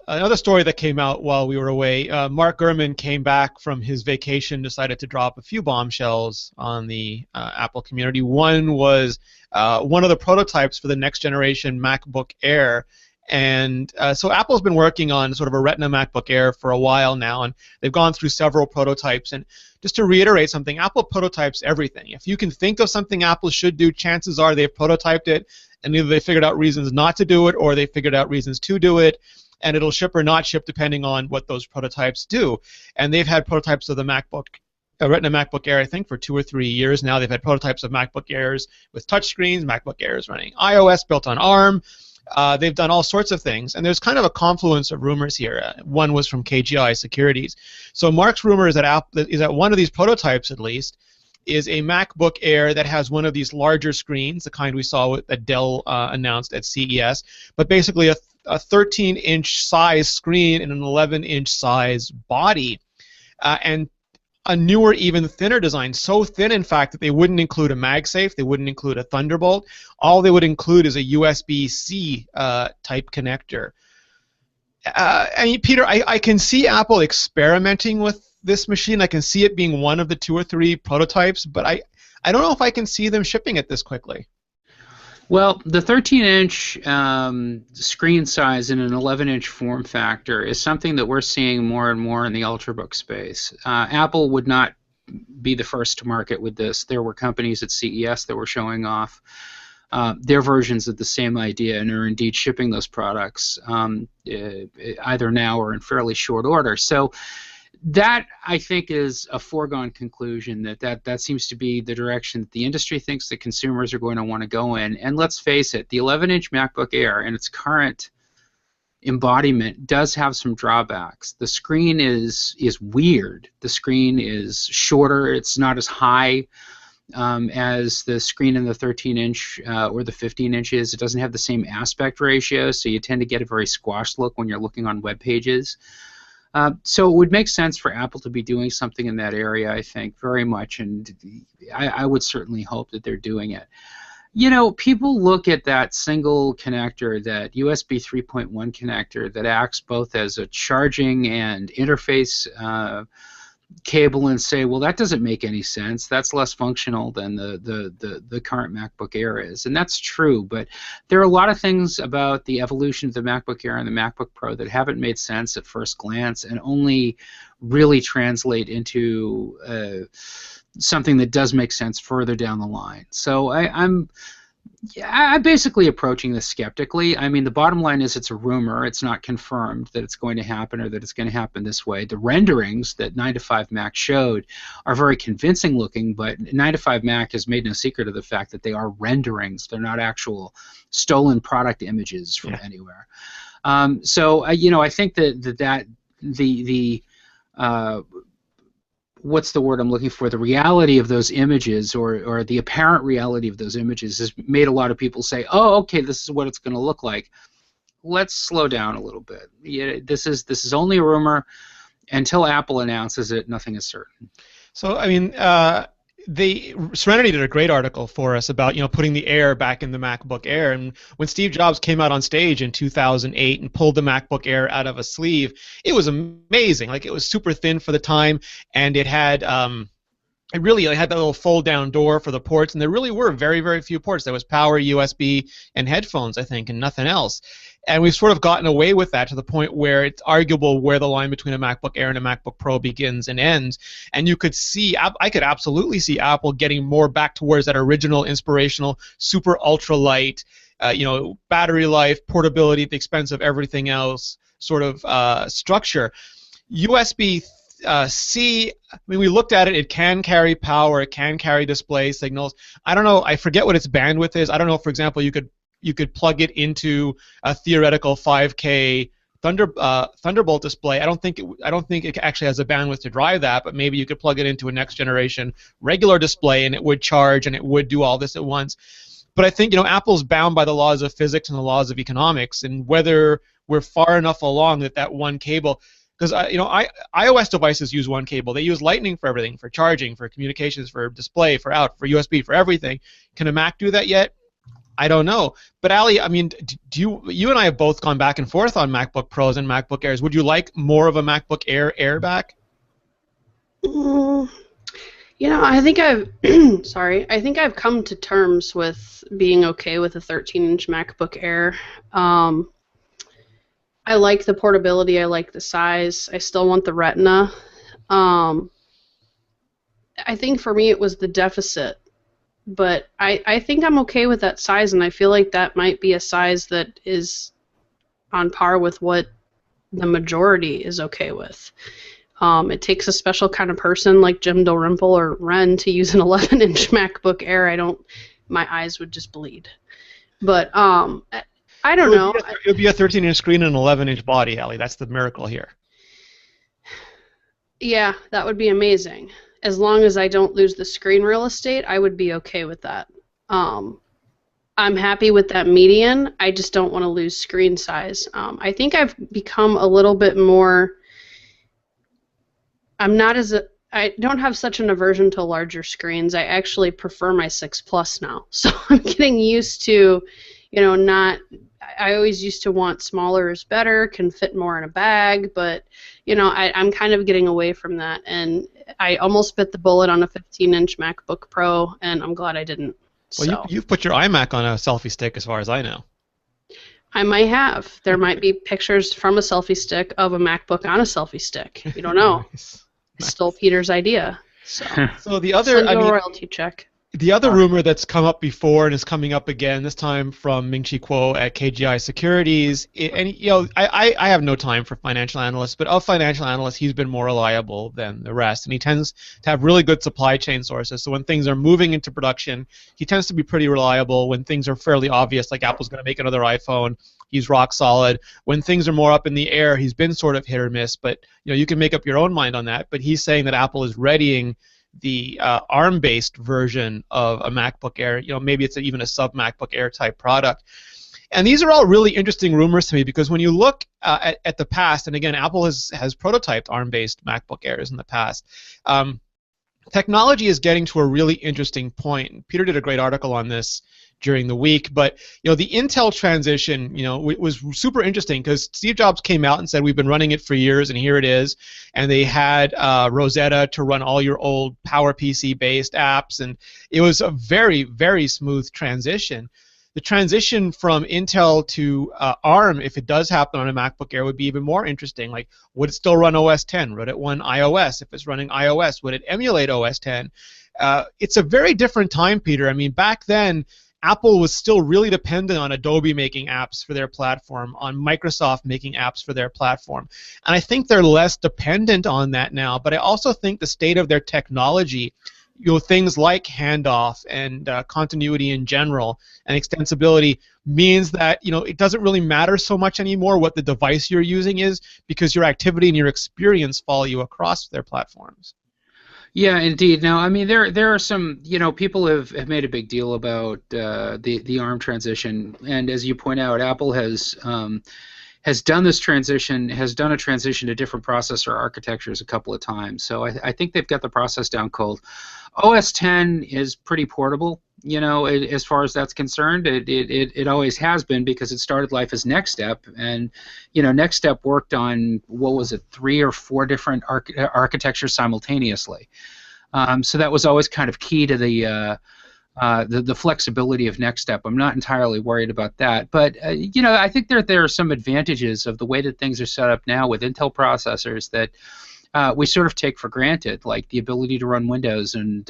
Speaker 1: another story that came out while we were away. Mark Gurman came back from his vacation, decided to drop a few bombshells on the Apple community. One was one of the prototypes for the next generation MacBook Air, And so Apple's been working on sort of a Retina MacBook Air for a while now, and they've gone through several prototypes. And just to reiterate something, Apple prototypes everything. If you can think of something Apple should do, chances are they've prototyped it, and either they figured out reasons not to do it or they figured out reasons to do it, and it'll ship or not ship depending on what those prototypes do. And they've had prototypes of the Retina MacBook Air, I think, for 2 or 3 years now. They've had prototypes of MacBook Airs with touchscreens, MacBook Airs running iOS, built on ARM. They've done all sorts of things, and there's kind of a confluence of rumors here. One was from KGI Securities. So Mark's rumor is that one of these prototypes, at least, is a MacBook Air that has one of these larger screens, the kind we saw that Dell announced at CES, but basically a 13-inch size screen and an 11-inch size body, and a newer, even thinner design, so thin, in fact, that they wouldn't include a MagSafe, they wouldn't include a Thunderbolt. All they would include is a USB-C type connector. And Peter, I can see Apple experimenting with this machine. I can see it being one of the 2 or 3 prototypes, but I don't know if I can see them shipping it this quickly.
Speaker 3: Well, the 13-inch screen size in an 11-inch form factor is something that we're seeing more and more in the Ultrabook space. Apple would not be the first to market with this. There were companies at CES that were showing off their versions of the same idea and are indeed shipping those products either now or in fairly short order. So that, I think, is a foregone conclusion that seems to be the direction that the industry thinks that consumers are going to want to go in. And let's face it, the 11-inch MacBook Air in its current embodiment does have some drawbacks. The screen is weird. The screen is shorter. It's not as high as the screen in the 13-inch or the 15 inches. It doesn't have the same aspect ratio, so you tend to get a very squashed look when you're looking on web pages. So it would make sense for Apple to be doing something in that area, I think, very much, and I would certainly hope that they're doing it. You know, people look at that single connector, that USB 3.1 connector that acts both as a charging and interface cable and say, well, that doesn't make any sense. That's less functional than the current MacBook Air is. And that's true, but there are a lot of things about the evolution of the MacBook Air and the MacBook Pro that haven't made sense at first glance and only really translate into something that does make sense further down the line. So I'm basically approaching this skeptically. I mean, the bottom line is it's a rumor. It's not confirmed that it's going to happen or that it's going to happen this way. The renderings that 9to5Mac showed are very convincing looking, but 9to5Mac has made no secret of the fact that they are renderings. They're not actual stolen product images from anywhere. So, you know, I think that the what's the word I'm looking for? The reality of those images, or the apparent reality of those images, has made a lot of people say, "Oh, okay, this is what it's going to look like." Let's slow down a little bit. Yeah, this is only a rumor. Until Apple announces it, nothing is certain.
Speaker 1: So, I mean, Serenity did a great article for us about, you know, putting the Air back in the MacBook Air. And when Steve Jobs came out on stage in 2008 and pulled the MacBook Air out of a sleeve, it was amazing. Like, it was super thin for the time, and it had it really had that little fold-down door for the ports, and there really were very, very few ports. There was power, USB, and headphones, I think, and nothing else. And we've sort of gotten away with that to the point where it's arguable where the line between a MacBook Air and a MacBook Pro begins and ends. And you could see, I could absolutely see Apple getting more back towards that original, inspirational, super ultra-light, you know, battery life, portability at the expense of everything else sort of structure. USB-C, I mean, we looked at it. It can carry power. It can carry display signals. I don't know. I forget what its bandwidth is. I don't know, for example, you could plug it into a theoretical 5K Thunderbolt display. I don't think it actually has the bandwidth to drive that, but maybe you could plug it into a next generation regular display and it would charge and it would do all this at once. But I think, you know, Apple's bound by the laws of physics and the laws of economics, and whether we're far enough along that one cable, because you know, iOS devices use one cable. They use Lightning for everything, for charging, for communications, for display, for out, for USB, for everything. Can a Mac do that yet? I don't know. But Ali, I mean, you and I have both gone back and forth on MacBook Pros and MacBook Airs. Would you like more of a MacBook Air back?
Speaker 2: You know, I think I've I think I've come to terms with being okay with a 13-inch MacBook Air. I like the portability. I like the size. I still want the Retina. I think for me it was the deficit. But I think I'm okay with that size, and I feel like that might be a size that is on par with what the majority is okay with. It takes a special kind of person like Jim Dalrymple or Ren to use an 11-inch MacBook Air. My eyes would just bleed. But I don't know.
Speaker 1: It would be a 13-inch screen and an 11-inch body, Ellie. That's the miracle here.
Speaker 2: Yeah, that would be amazing. As long as I don't lose the screen real estate, I would be okay with that. I'm happy with that median. I just don't want to lose screen size. I think I've become a little bit more. I don't have such an aversion to larger screens. I actually prefer my 6 Plus now. So I'm getting used to, not. I always used to want smaller is better, can fit more in a bag, but I'm kind of getting away from that, and I almost bit the bullet on a 15-inch MacBook Pro, and I'm glad I didn't.
Speaker 1: Well, you've put your iMac on a selfie stick, as far as I know.
Speaker 2: I might have. There might be pictures from a selfie stick of a MacBook on a selfie stick. You don't know.
Speaker 1: Nice.
Speaker 2: I stole Peter's idea. So
Speaker 1: the other,
Speaker 2: send you a royalty check.
Speaker 1: The other rumor that's come up before and is coming up again, this time from Ming-Chi Kuo at KGI Securities, I have no time for financial analysts, but of financial analysts, he's been more reliable than the rest, and he tends to have really good supply chain sources. So when things are moving into production, he tends to be pretty reliable. When things are fairly obvious, like Apple's going to make another iPhone, he's rock solid. When things are more up in the air, he's been sort of hit or miss, but you can make up your own mind on that. But he's saying that Apple is readying the ARM-based version of a MacBook Air. Maybe it's even a sub-MacBook Air type product. And these are all really interesting rumors to me, because when you look at the past, and again, Apple has prototyped ARM-based MacBook Airs in the past, technology is getting to a really interesting point. Peter did a great article on this during the week, but the Intel transition was super interesting, because Steve Jobs came out and said we've been running it for years, and here it is, and they had Rosetta to run all your old PowerPC based apps, and it was a very, very smooth transition. The transition from Intel to ARM, if it does happen on a MacBook Air, would be even more interesting. Like, would it still run OS 10? Would it run iOS? If it's running iOS, would it emulate OS 10? It's a very different time, Peter. I mean, back then, Apple was still really dependent on Adobe making apps for their platform, on Microsoft making apps for their platform. And I think they're less dependent on that now, but I also think the state of their technology, things like handoff and continuity in general and extensibility, means that it doesn't really matter so much anymore what the device you're using is, because your activity and your experience follow you across their platforms.
Speaker 3: Yeah, indeed. Now, I mean, there are some, people have made a big deal about the ARM transition, and as you point out, Apple has done this transition, has done a transition to different processor architectures a couple of times. So I think they've got the process down cold. OS 10 is pretty portable, as far as that's concerned. It always has been, because it started life as Next Step, and Next Step worked on, 3 or 4 different architectures simultaneously. So that was always kind of key to the flexibility of Next Step. I'm not entirely worried about that, but I think there are some advantages of the way that things are set up now with Intel processors that we sort of take for granted, like the ability to run Windows and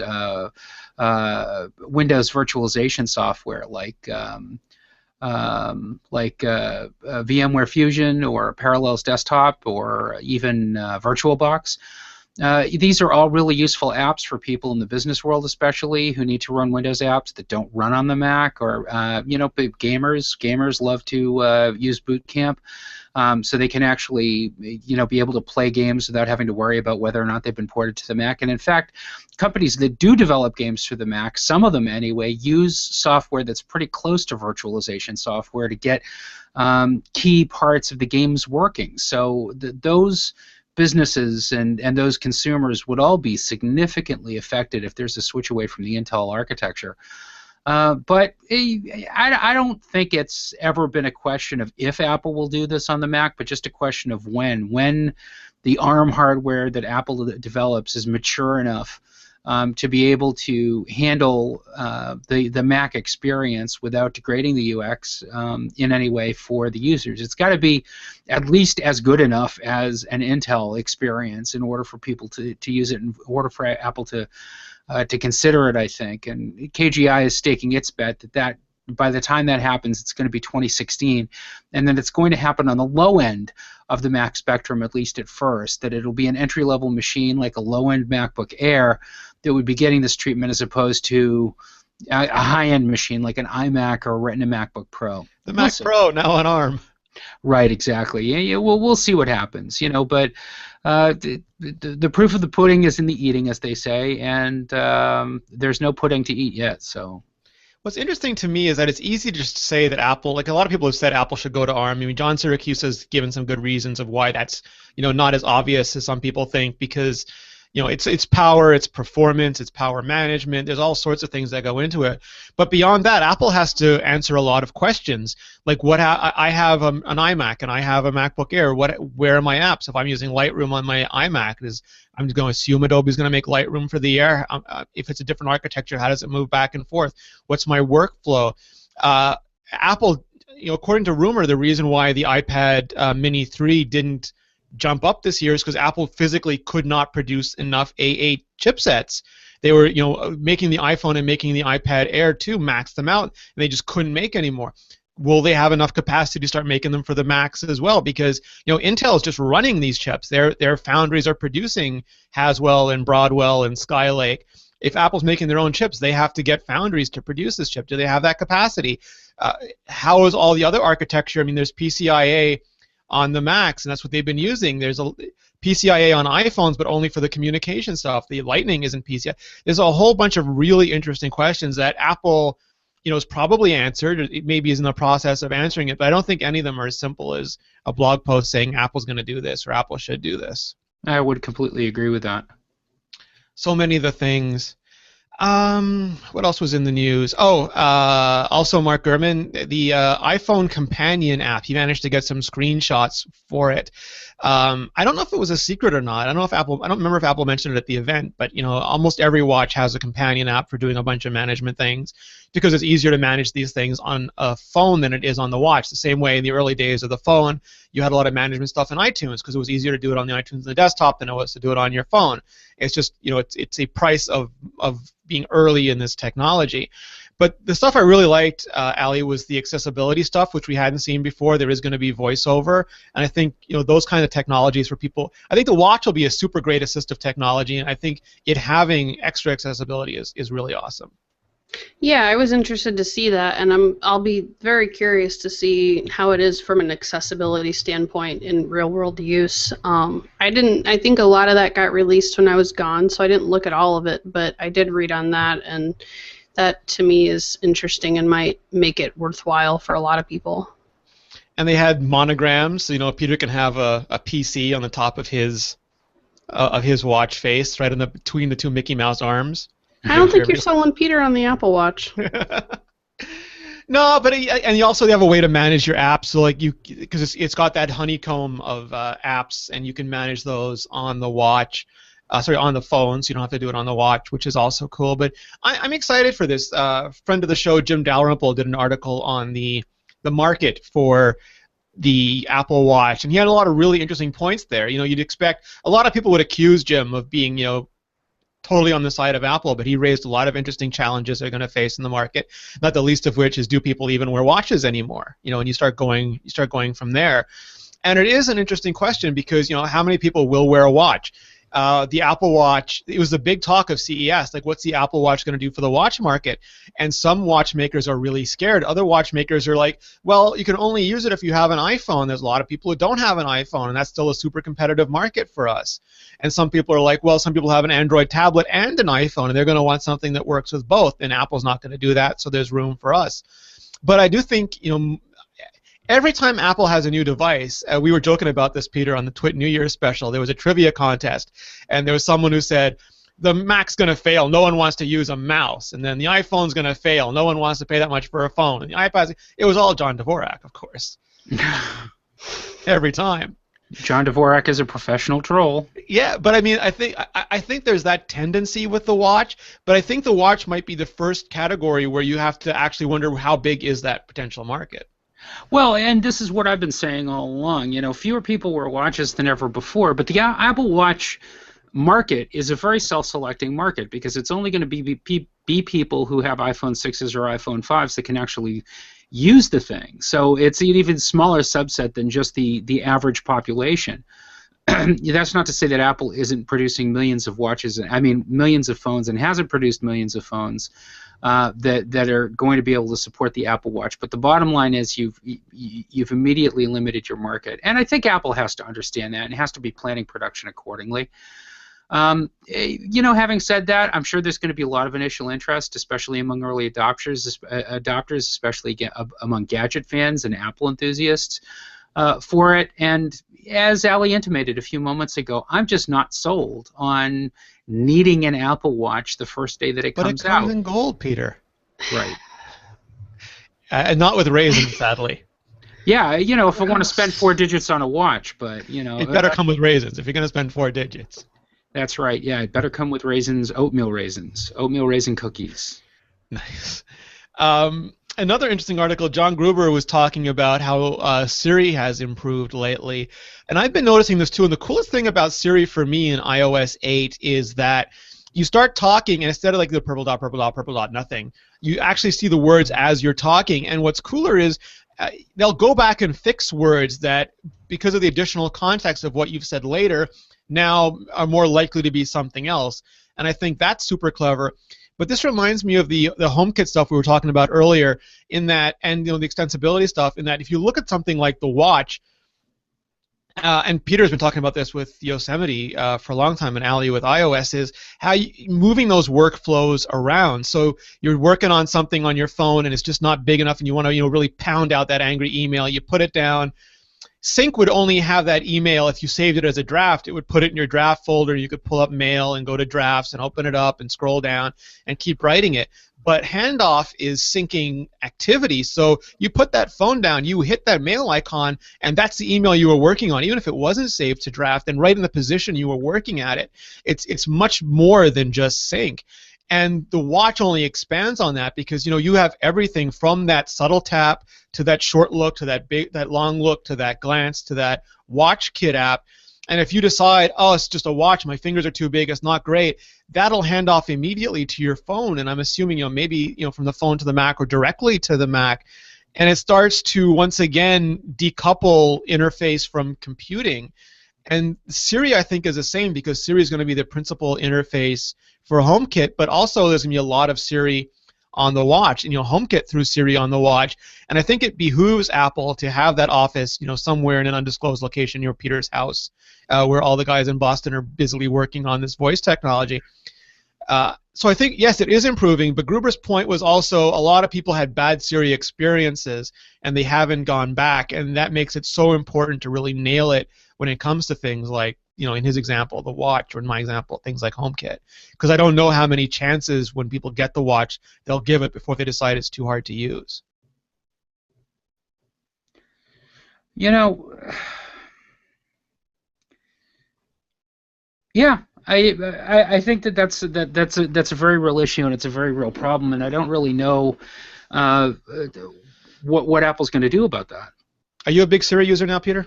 Speaker 3: Windows virtualization software, like VMware Fusion or Parallels Desktop or even VirtualBox. These are all really useful apps for people in the business world, especially who need to run Windows apps that don't run on the Mac, or gamers love to use Boot Camp, so they can actually be able to play games without having to worry about whether or not they've been ported to the Mac. And in fact, companies that do develop games for the Mac, some of them anyway, use software that's pretty close to virtualization software to get key parts of the games working. So those businesses and those consumers would all be significantly affected if there's a switch away from the Intel architecture. But I don't think it's ever been a question of if Apple will do this on the Mac, but just a question of when. When the ARM hardware that Apple develops is mature enough to be able to handle the Mac experience without degrading the UX in any way for the users. It's got to be at least as good enough as an Intel experience in order for people to use it, in order for Apple to consider it, I think. And KGI is staking its bet that by the time that happens, it's going to be 2016, and then it's going to happen on the low end of the Mac spectrum, at least at first, that it'll be an entry-level machine like a low-end MacBook Air that would be getting this treatment as opposed to a high-end machine like an iMac or a Rene MacBook Pro.
Speaker 1: The Mac Pro, now on ARM.
Speaker 3: Right, exactly. Yeah, we'll see what happens, but the proof of the pudding is in the eating, as they say, and there's no pudding to eat yet, so...
Speaker 1: What's interesting to me is that it's easy to just say that Apple, like a lot of people have said Apple should go to ARM. I mean, John Syracuse has given some good reasons of why that's, not as obvious as some people think, because, it's power, it's performance, it's power management. There's all sorts of things that go into it. But beyond that, Apple has to answer a lot of questions. Like I have an iMac and I have a MacBook Air. Where are my apps? If I'm using Lightroom on my iMac, I'm going to assume Adobe's going to make Lightroom for the Air. If it's a different architecture, how does it move back and forth? What's my workflow? Apple, according to rumor, the reason why the iPad Mini 3 didn't jump up this year is because Apple physically could not produce enough A8 chipsets. They were, making the iPhone and making the iPad Air too, maxed them out, and they just couldn't make anymore. Will they have enough capacity to start making them for the Macs as well? Because Intel is just running these chips. Their foundries are producing Haswell and Broadwell and Skylake. If Apple's making their own chips, they have to get foundries to produce this chip. Do they have that capacity? How is all the other architecture? I mean, there's PCIe on the Macs, and that's what they've been using. There's a PCIe on iPhones, but only for the communication stuff. The Lightning isn't PCIe. There's a whole bunch of really interesting questions that Apple, is probably answered. It maybe is in the process of answering it, but I don't think any of them are as simple as a blog post saying Apple's going to do this or Apple should do this.
Speaker 3: I would completely agree with that.
Speaker 1: So many of the things. What else was in the news? Also Mark Gurman, the iPhone Companion app. He managed to get some screenshots for it. I don't know if it was a secret or not. I don't remember if Apple mentioned it at the event, but almost every watch has a companion app for doing a bunch of management things because it's easier to manage these things on a phone than it is on the watch. The same way in the early days of the phone, you had a lot of management stuff in iTunes because it was easier to do it on the iTunes and the desktop than it was to do it on your phone. It's just, it's a price of being early in this technology. But the stuff I really liked, Ali, was the accessibility stuff, which we hadn't seen before. There is going to be voiceover, and I think those kind of technologies for people. I think the watch will be a super great assistive technology, and I think it having extra accessibility is really awesome.
Speaker 2: Yeah, I was interested to see that, and I'll be very curious to see how it is from an accessibility standpoint in real-world use. I think a lot of that got released when I was gone, so I didn't look at all of it, but I did read on that, and that to me is interesting and might make it worthwhile for a lot of people.
Speaker 1: And they had monograms, so Peter can have a PC on the top of his watch face, right between the two Mickey Mouse arms.
Speaker 2: I don't think you're selling Peter on the Apple Watch.
Speaker 1: No, but and you also have a way to manage your apps, so because it's got that honeycomb of apps, and you can manage those on the watch. On the phone, so you don't have to do it on the watch, which is also cool. But I'm excited for this. Friend of the show, Jim Dalrymple, did an article on the market for the Apple Watch, and he had a lot of really interesting points there. You'd expect a lot of people would accuse Jim of being, totally on the side of Apple, but he raised a lot of interesting challenges they're going to face in the market. Not the least of which is, do people even wear watches anymore? And you start going from there. And it is an interesting question because how many people will wear a watch? The Apple Watch, it was the big talk of CES, like what's the Apple Watch going to do for the watch market? And some watchmakers are really scared. Other watchmakers are like, well, you can only use it if you have an iPhone. There's a lot of people who don't have an iPhone, and that's still a super competitive market for us. And some people are like, well, some people have an Android tablet and an iPhone, and they're going to want something that works with both, and Apple's not going to do that, so there's room for us. But I do think, every time Apple has a new device, we were joking about this, Peter, on the Twit New Year's special. There was a trivia contest, and there was someone who said, the Mac's going to fail. No one wants to use a mouse. And then the iPhone's going to fail. No one wants to pay that much for a phone. And the iPad, it was all John Dvorak, of course. Every time.
Speaker 3: John Dvorak is a professional troll.
Speaker 1: Yeah, but I mean, I think there's that tendency with the watch, but I think the watch might be the first category where you have to actually wonder how big is that potential market.
Speaker 3: Well, and this is what I've been saying all along. Fewer people wear watches than ever before, but the Apple Watch market is a very self-selecting market because it's only going to be people who have iPhone 6s or iPhone 5s that can actually use the thing. So it's an even smaller subset than just the average population. That's not to say that Apple isn't producing millions of watches, I mean millions of phones, and hasn't produced millions of phones that are going to be able to support the Apple Watch. But the bottom line is you've immediately limited your market, and I think Apple has to understand that and has to be planning production accordingly. Having said that, I'm sure there's going to be a lot of initial interest, especially among early adopters, especially among gadget fans and Apple enthusiasts for it. And as Ali intimated a few moments ago, I'm just not sold on needing an Apple Watch the first day that it comes out.
Speaker 1: But it comes in gold, Peter.
Speaker 3: Right.
Speaker 1: And not with raisins, sadly.
Speaker 3: Yeah, if I want to spend 4 digits on a watch, but
Speaker 1: it better come with raisins if you're going to spend 4 digits.
Speaker 3: That's right. Yeah, it better come with raisins, oatmeal raisin cookies.
Speaker 1: Nice. Another interesting article, John Gruber was talking about how Siri has improved lately. And I've been noticing this too. And the coolest thing about Siri for me in iOS 8 is that you start talking, and instead of like the purple dot, nothing, you actually see the words as you're talking. And what's cooler is they'll go back and fix words that, because of the additional context of what you've said later, now are more likely to be something else. And I think that's super clever. But this reminds me of the HomeKit stuff we were talking about earlier, in that, and the extensibility stuff, in that if you look at something like the watch, and Peter's been talking about this with Yosemite for a long time, and Ali with iOS, is how moving those workflows around. So you're working on something on your phone and it's just not big enough, and you want to really pound out that angry email. You put it down. Sync would only have that email if you saved it as a draft. It would put it in your draft folder. You could pull up Mail and go to Drafts and open it up and scroll down and keep writing it. But Handoff is syncing activity. So you put that phone down, you hit that Mail icon, and that's the email you were working on, even if it wasn't saved to draft and right in the position you were working at it. It's much more than just sync. And the watch only expands on that because you have everything from that subtle tap to that short look to that long look to that glance to that Watch Kit app. And if you decide, oh, it's just a watch, my fingers are too big, it's not great, that'll hand off immediately to your phone. And I'm assuming maybe from the phone to the Mac or directly to the Mac. And it starts to once again decouple interface from computing. And Siri, I think, is the same because Siri is going to be the principal interface for HomeKit, but also there's going to be a lot of Siri on the watch, and HomeKit through Siri on the watch. And I think it behooves Apple to have that office, somewhere in an undisclosed location near Peter's house, where all the guys in Boston are busily working on this voice technology. So I think, yes, it is improving, but Gruber's point was also a lot of people had bad Siri experiences, and they haven't gone back, and that makes it so important to really nail it when it comes to things like, in his example, the watch, or in my example, things like HomeKit. Because I don't know how many chances when people get the watch, they'll give it before they decide it's too hard to use.
Speaker 3: Yeah, I think that's a very real issue, and it's a very real problem, and I don't really know what Apple's going to do about that.
Speaker 1: Are you a big Siri user now, Peter?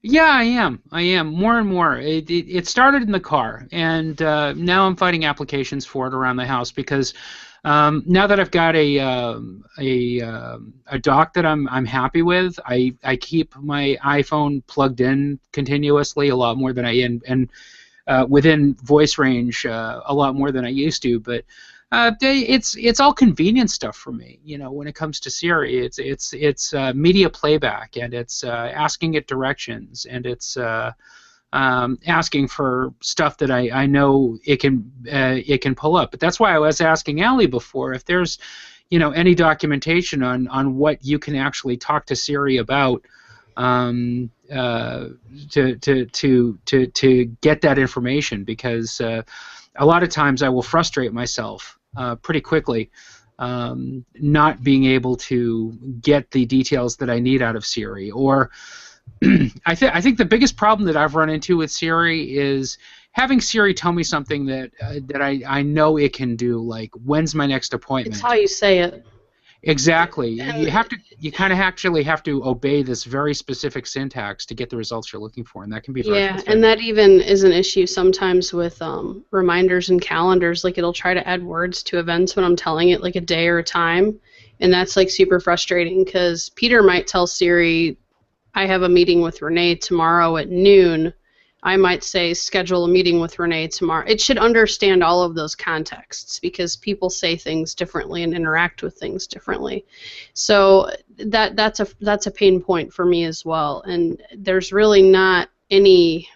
Speaker 3: Yeah, I am more and more. It started in the car, and now I'm finding applications for it around the house because now that I've got a dock that I'm happy with, I keep my iPhone plugged in continuously a lot more than and within voice range a lot more than I used to, but. It's all convenient stuff for me, when it comes to Siri. It's media playback, and it's asking it directions, and it's asking for stuff that I know it can pull up. But that's why I was asking Ali before if there's any documentation on what you can actually talk to Siri about to get that information, because a lot of times I will frustrate myself pretty quickly, not being able to get the details that I need out of Siri, or I think the biggest problem that I've run into with Siri is having Siri tell me something that I know it can do, like when's my next appointment.
Speaker 2: It's how you say it.
Speaker 3: Exactly. You kind of actually have to obey this very specific syntax to get the results you're looking for, and that can be very frustrating.
Speaker 2: And that even is an issue sometimes with reminders and calendars. Like, it'll try to add words to events when I'm telling it like a day or a time, and that's like super frustrating because Peter might tell Siri, I have a meeting with Rene tomorrow at noon. I might say, schedule a meeting with Rene tomorrow. It should understand all of those contexts because people say things differently and interact with things differently. So that's a pain point for me as well. And there's really not any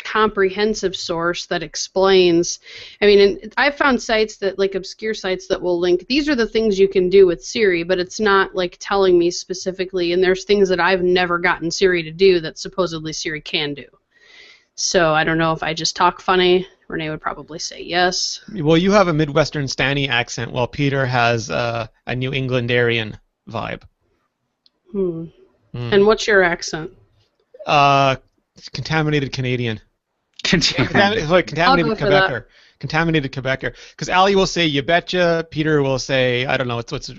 Speaker 2: comprehensive source that explains. I mean, and I've found sites that, like obscure sites that will link, these are the things you can do with Siri, but it's not like telling me specifically, and there's things that I've never gotten Siri to do that supposedly Siri can do. So I don't know if I just talk funny. Rene would probably say yes.
Speaker 1: Well, you have a Midwestern Stanny accent, while Peter has a New Englandarian vibe.
Speaker 2: And what's your accent?
Speaker 1: Contaminated Canadian.
Speaker 3: Contaminated
Speaker 1: Quebecer. Contaminated Quebecer. Because Ali will say, you betcha. Peter will say, I don't know, what's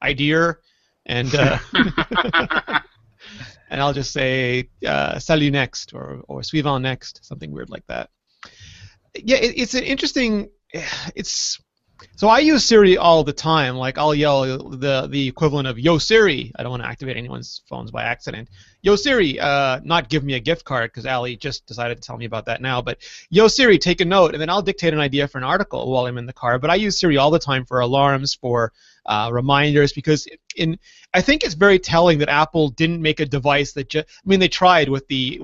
Speaker 1: idea. And... and I'll just say salut next or suivant next, something weird like that. Yeah, it's an interesting. So I use Siri all the time. Like, I'll yell the equivalent of Yo Siri. I don't want to activate anyone's phones by accident. Yo Siri, not give me a gift card because Ali just decided to tell me about that now. But Yo Siri, take a note, and then I'll dictate an idea for an article while I'm in the car. But I use Siri all the time for alarms, for reminders, because I think it's very telling that Apple didn't make a device that just. I mean, they tried with the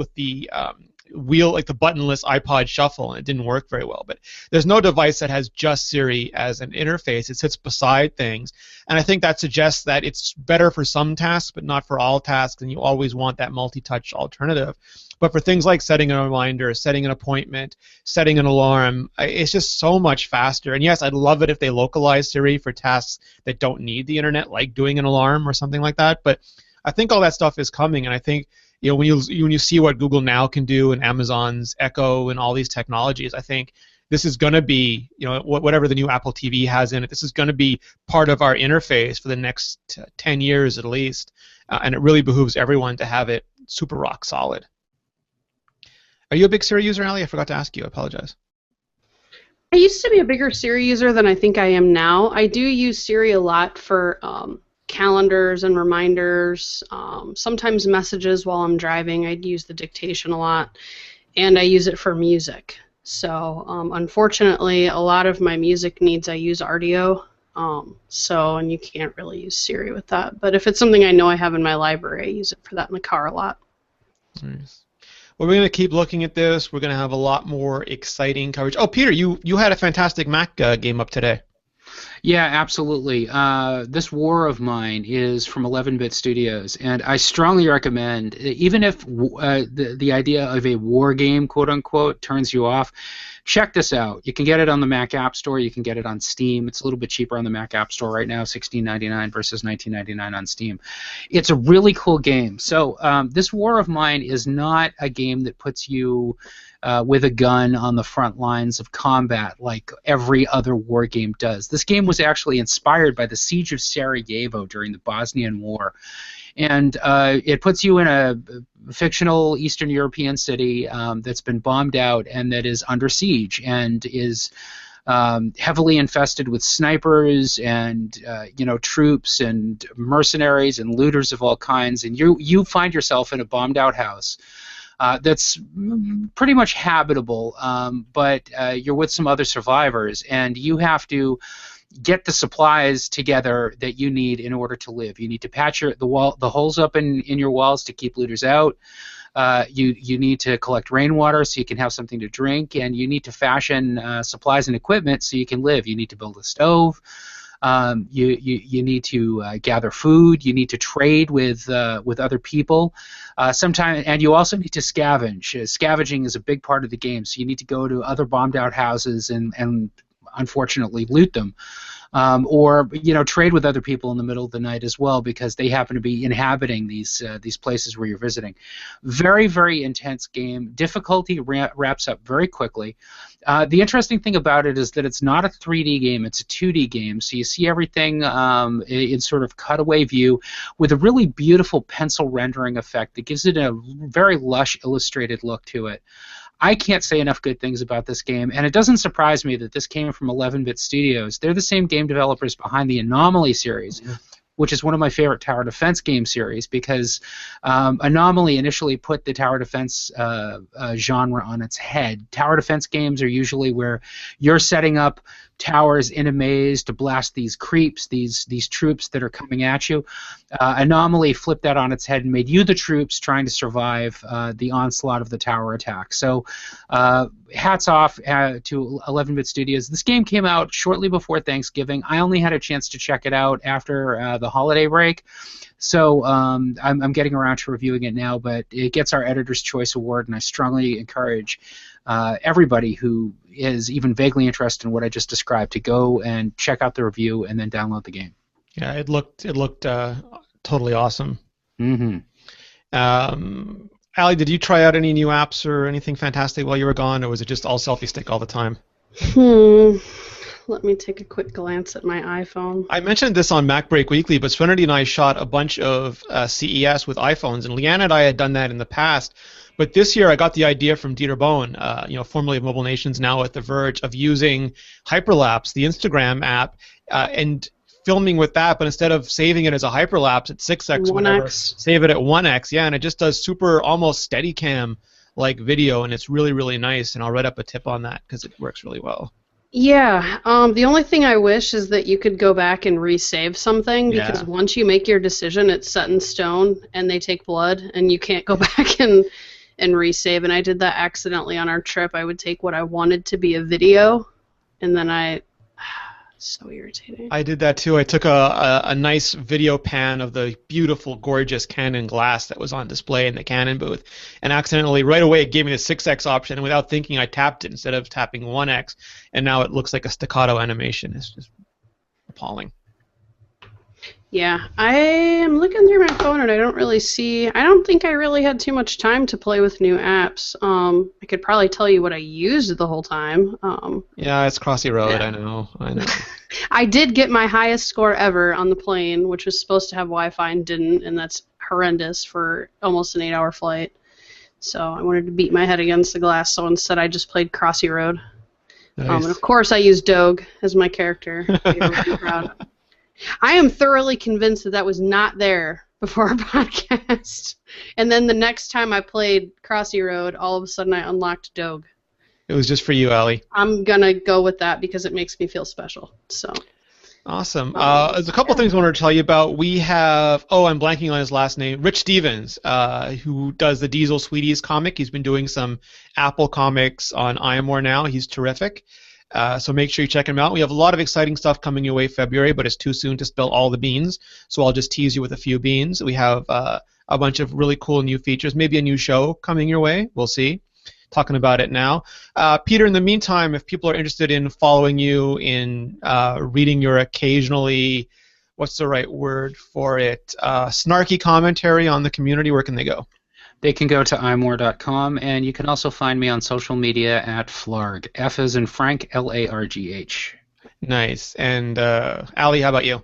Speaker 1: wheel, like the buttonless iPod Shuffle, and it didn't work very well. But there's no device that has just Siri as an interface. It sits beside things, and I think that suggests that it's better for some tasks, but not for all tasks, and you always want that multi-touch alternative. But for things like setting a reminder, setting an appointment, setting an alarm, it's just so much faster. And yes, I'd love it if they localize Siri for tasks that don't need the internet, like doing an alarm or something like that. But I think all that stuff is coming, and I think when you see what Google Now can do and Amazon's Echo and all these technologies, I think this is going to be, whatever the new Apple TV has in it, this is going to be part of our interface for the next 10 years at least, and it really behooves everyone to have it super rock solid. Are you a big Siri user, Ali? I forgot to ask you. I apologize.
Speaker 2: I used to be a bigger Siri user than I think I am now. I do use Siri a lot for calendars and reminders, sometimes messages while I'm driving. I'd use the dictation a lot, and I use it for music. So unfortunately, a lot of my music needs I use Rdio, and you can't really use Siri with that. But if it's something I know I have in my library, I use it for that in the car a lot.
Speaker 1: Nice. Well, we're going to keep looking at this. We're going to have a lot more exciting coverage. Oh, Peter, you had a fantastic Mac game up today.
Speaker 3: Yeah, absolutely. This War of mine is from 11-Bit Studios, and I strongly recommend, even if the idea of a war game, quote-unquote, turns you off, check this out. You can get it on the Mac App Store. You can get it on Steam. It's a little bit cheaper on the Mac App Store right now, $16.99 versus $19.99 on Steam. It's a really cool game. So this War of mine is not a game that puts you with a gun on the front lines of combat like every other war game does. This game was actually inspired by the Siege of Sarajevo during the Bosnian War. And it puts you in a fictional Eastern European city that's been bombed out and that is under siege and is heavily infested with snipers and troops and mercenaries and looters of all kinds. And you find yourself in a bombed out house that's pretty much habitable, but you're with some other survivors, and you have to get the supplies together that you need in order to live. You need to patch the holes up in your walls to keep looters out. You need to collect rainwater so you can have something to drink, and you need to fashion supplies and equipment so you can live. You need to build a stove. You need to gather food. You need to trade with other people. And you also need to scavenge. Scavenging is a big part of the game, so you need to go to other bombed out houses and unfortunately loot them. or trade with other people in the middle of the night as well, because they happen to be inhabiting these places where you're visiting. Very, very intense game. Difficulty wraps up very quickly. The interesting thing about it is that it's not a 3D game, it's a 2D game, so you see everything in sort of cutaway view with a really beautiful pencil rendering effect that gives it a very lush illustrated look to it. I can't say enough good things about this game, and it doesn't surprise me that this came from 11-Bit Studios. They're the same game developers behind the Anomaly series, which is one of my favorite tower defense game series, because Anomaly initially put the tower defense genre on its head. Tower defense games are usually where you're setting up towers in a maze to blast these creeps, these troops that are coming at you. Anomaly flipped that on its head and made you the troops trying to survive the onslaught of the tower attack. So hats off to 11-Bit Studios. This game came out shortly before Thanksgiving. I only had a chance to check it out after the holiday break. So I'm getting around to reviewing it now, but it gets our Editor's Choice Award, and I strongly encourage everybody who is even vaguely interested in what I just described to go and check out the review and then download the game.
Speaker 1: Yeah, it looked totally awesome.
Speaker 3: Mm-hmm.
Speaker 1: Allie, did you try out any new apps or anything fantastic while you were gone, or was it just all selfie stick all the time?
Speaker 2: Let me take a quick glance at my iPhone.
Speaker 1: I mentioned this on Mac Break Weekly, but Serenity and I shot a bunch of CES with iPhones, and Leanna and I had done that in the past. But this year I got the idea from Dieter Bohn, formerly of Mobile Nations, now at The Verge, of using Hyperlapse, the Instagram app, and filming with that, but instead of saving it as a hyperlapse at 6x or whatever, save it at 1x, yeah, and it just does super, almost Steadicam like video, and it's really, really nice, and I'll write up a tip on that because it works really well.
Speaker 2: Yeah, the only thing I wish is that you could go back and resave something, because once you make your decision, it's set in stone, and they take blood, and you can't go back and resave, and I did that accidentally on our trip. I would take what I wanted to be a video, and then so irritating.
Speaker 1: I did that too. I took a nice video pan of the beautiful, gorgeous Canon glass that was on display in the Canon booth, and accidentally, right away, it gave me the 6x option, and without thinking, I tapped it instead of tapping 1x, and now it looks like a staccato animation. It's just appalling.
Speaker 2: Yeah, I am looking through my phone and I don't think I really had too much time to play with new apps. I could probably tell you what I used the whole time.
Speaker 1: Yeah, it's Crossy Road,
Speaker 2: yeah.
Speaker 1: I know.
Speaker 2: I did get my highest score ever on the plane, which was supposed to have Wi-Fi and didn't, and that's horrendous for almost an 8-hour flight. So I wanted to beat my head against the glass, so instead I just played Crossy Road.
Speaker 1: Nice.
Speaker 2: And of course I used Doge as my character. You're proud. I am thoroughly convinced that that was not there before our podcast. And then the next time I played Crossy Road, all of a sudden I unlocked Doge.
Speaker 1: It was just for you, Allie.
Speaker 2: I'm going to go with that because it makes me feel special. So.
Speaker 1: Awesome. There's a couple things I wanted to tell you about. We have, I'm blanking on his last name, Rich Stevens, who does the Diesel Sweeties comic. He's been doing some Apple comics on iMore now. He's terrific. So make sure you check him out. We have a lot of exciting stuff coming your way February, but it's too soon to spill all the beans, so I'll just tease you with a few beans. We have a bunch of really cool new features, maybe a new show coming your way. We'll see. Talking about it now. Peter, in the meantime, if people are interested in following you, in reading your occasionally, what's the right word for it, snarky commentary on the community, where can they go?
Speaker 3: They can go to imore.com, and you can also find me on social media at Flarg. F as in Frank, L-A-R-G-H.
Speaker 1: Nice. And Allie, how about you?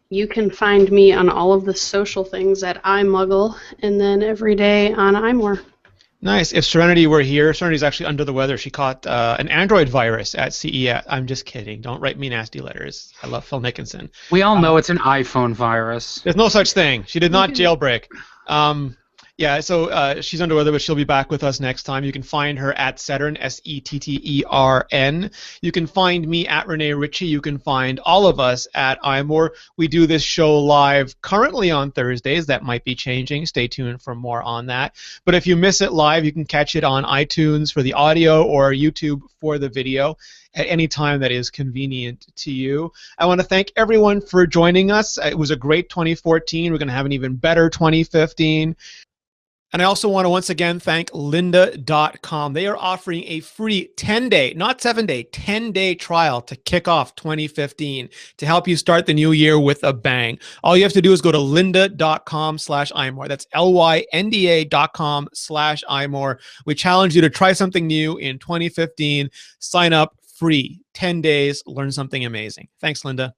Speaker 2: You can find me on all of the social things at iMuggle, and then every day on iMore.
Speaker 1: Nice. If Serenity were here, Serenity's actually under the weather. She caught an Android virus at CES. I'm just kidding. Don't write me nasty letters. I love Phil Nickinson.
Speaker 3: We all know it's an iPhone virus.
Speaker 1: There's no such thing. She did not jailbreak. So she's under weather, but she'll be back with us next time. You can find her at Settern, S-E-T-T-E-R-N. You can find me at Rene Ritchie. You can find all of us at iMore. We do this show live currently on Thursdays. That might be changing. Stay tuned for more on that. But if you miss it live, you can catch it on iTunes for the audio or YouTube for the video at any time that is convenient to you. I want to thank everyone for joining us. It was a great 2014. We're going to have an even better 2015. And I also want to once again thank lynda.com. They are offering a free 10-day, not 7-day, 10-day trial to kick off 2015 to help you start the new year with a bang. All you have to do is go to lynda.com/iMore. That's lynda.com/iMore. We challenge you to try something new in 2015. Sign up free. 10 days, learn something amazing. Thanks, Linda.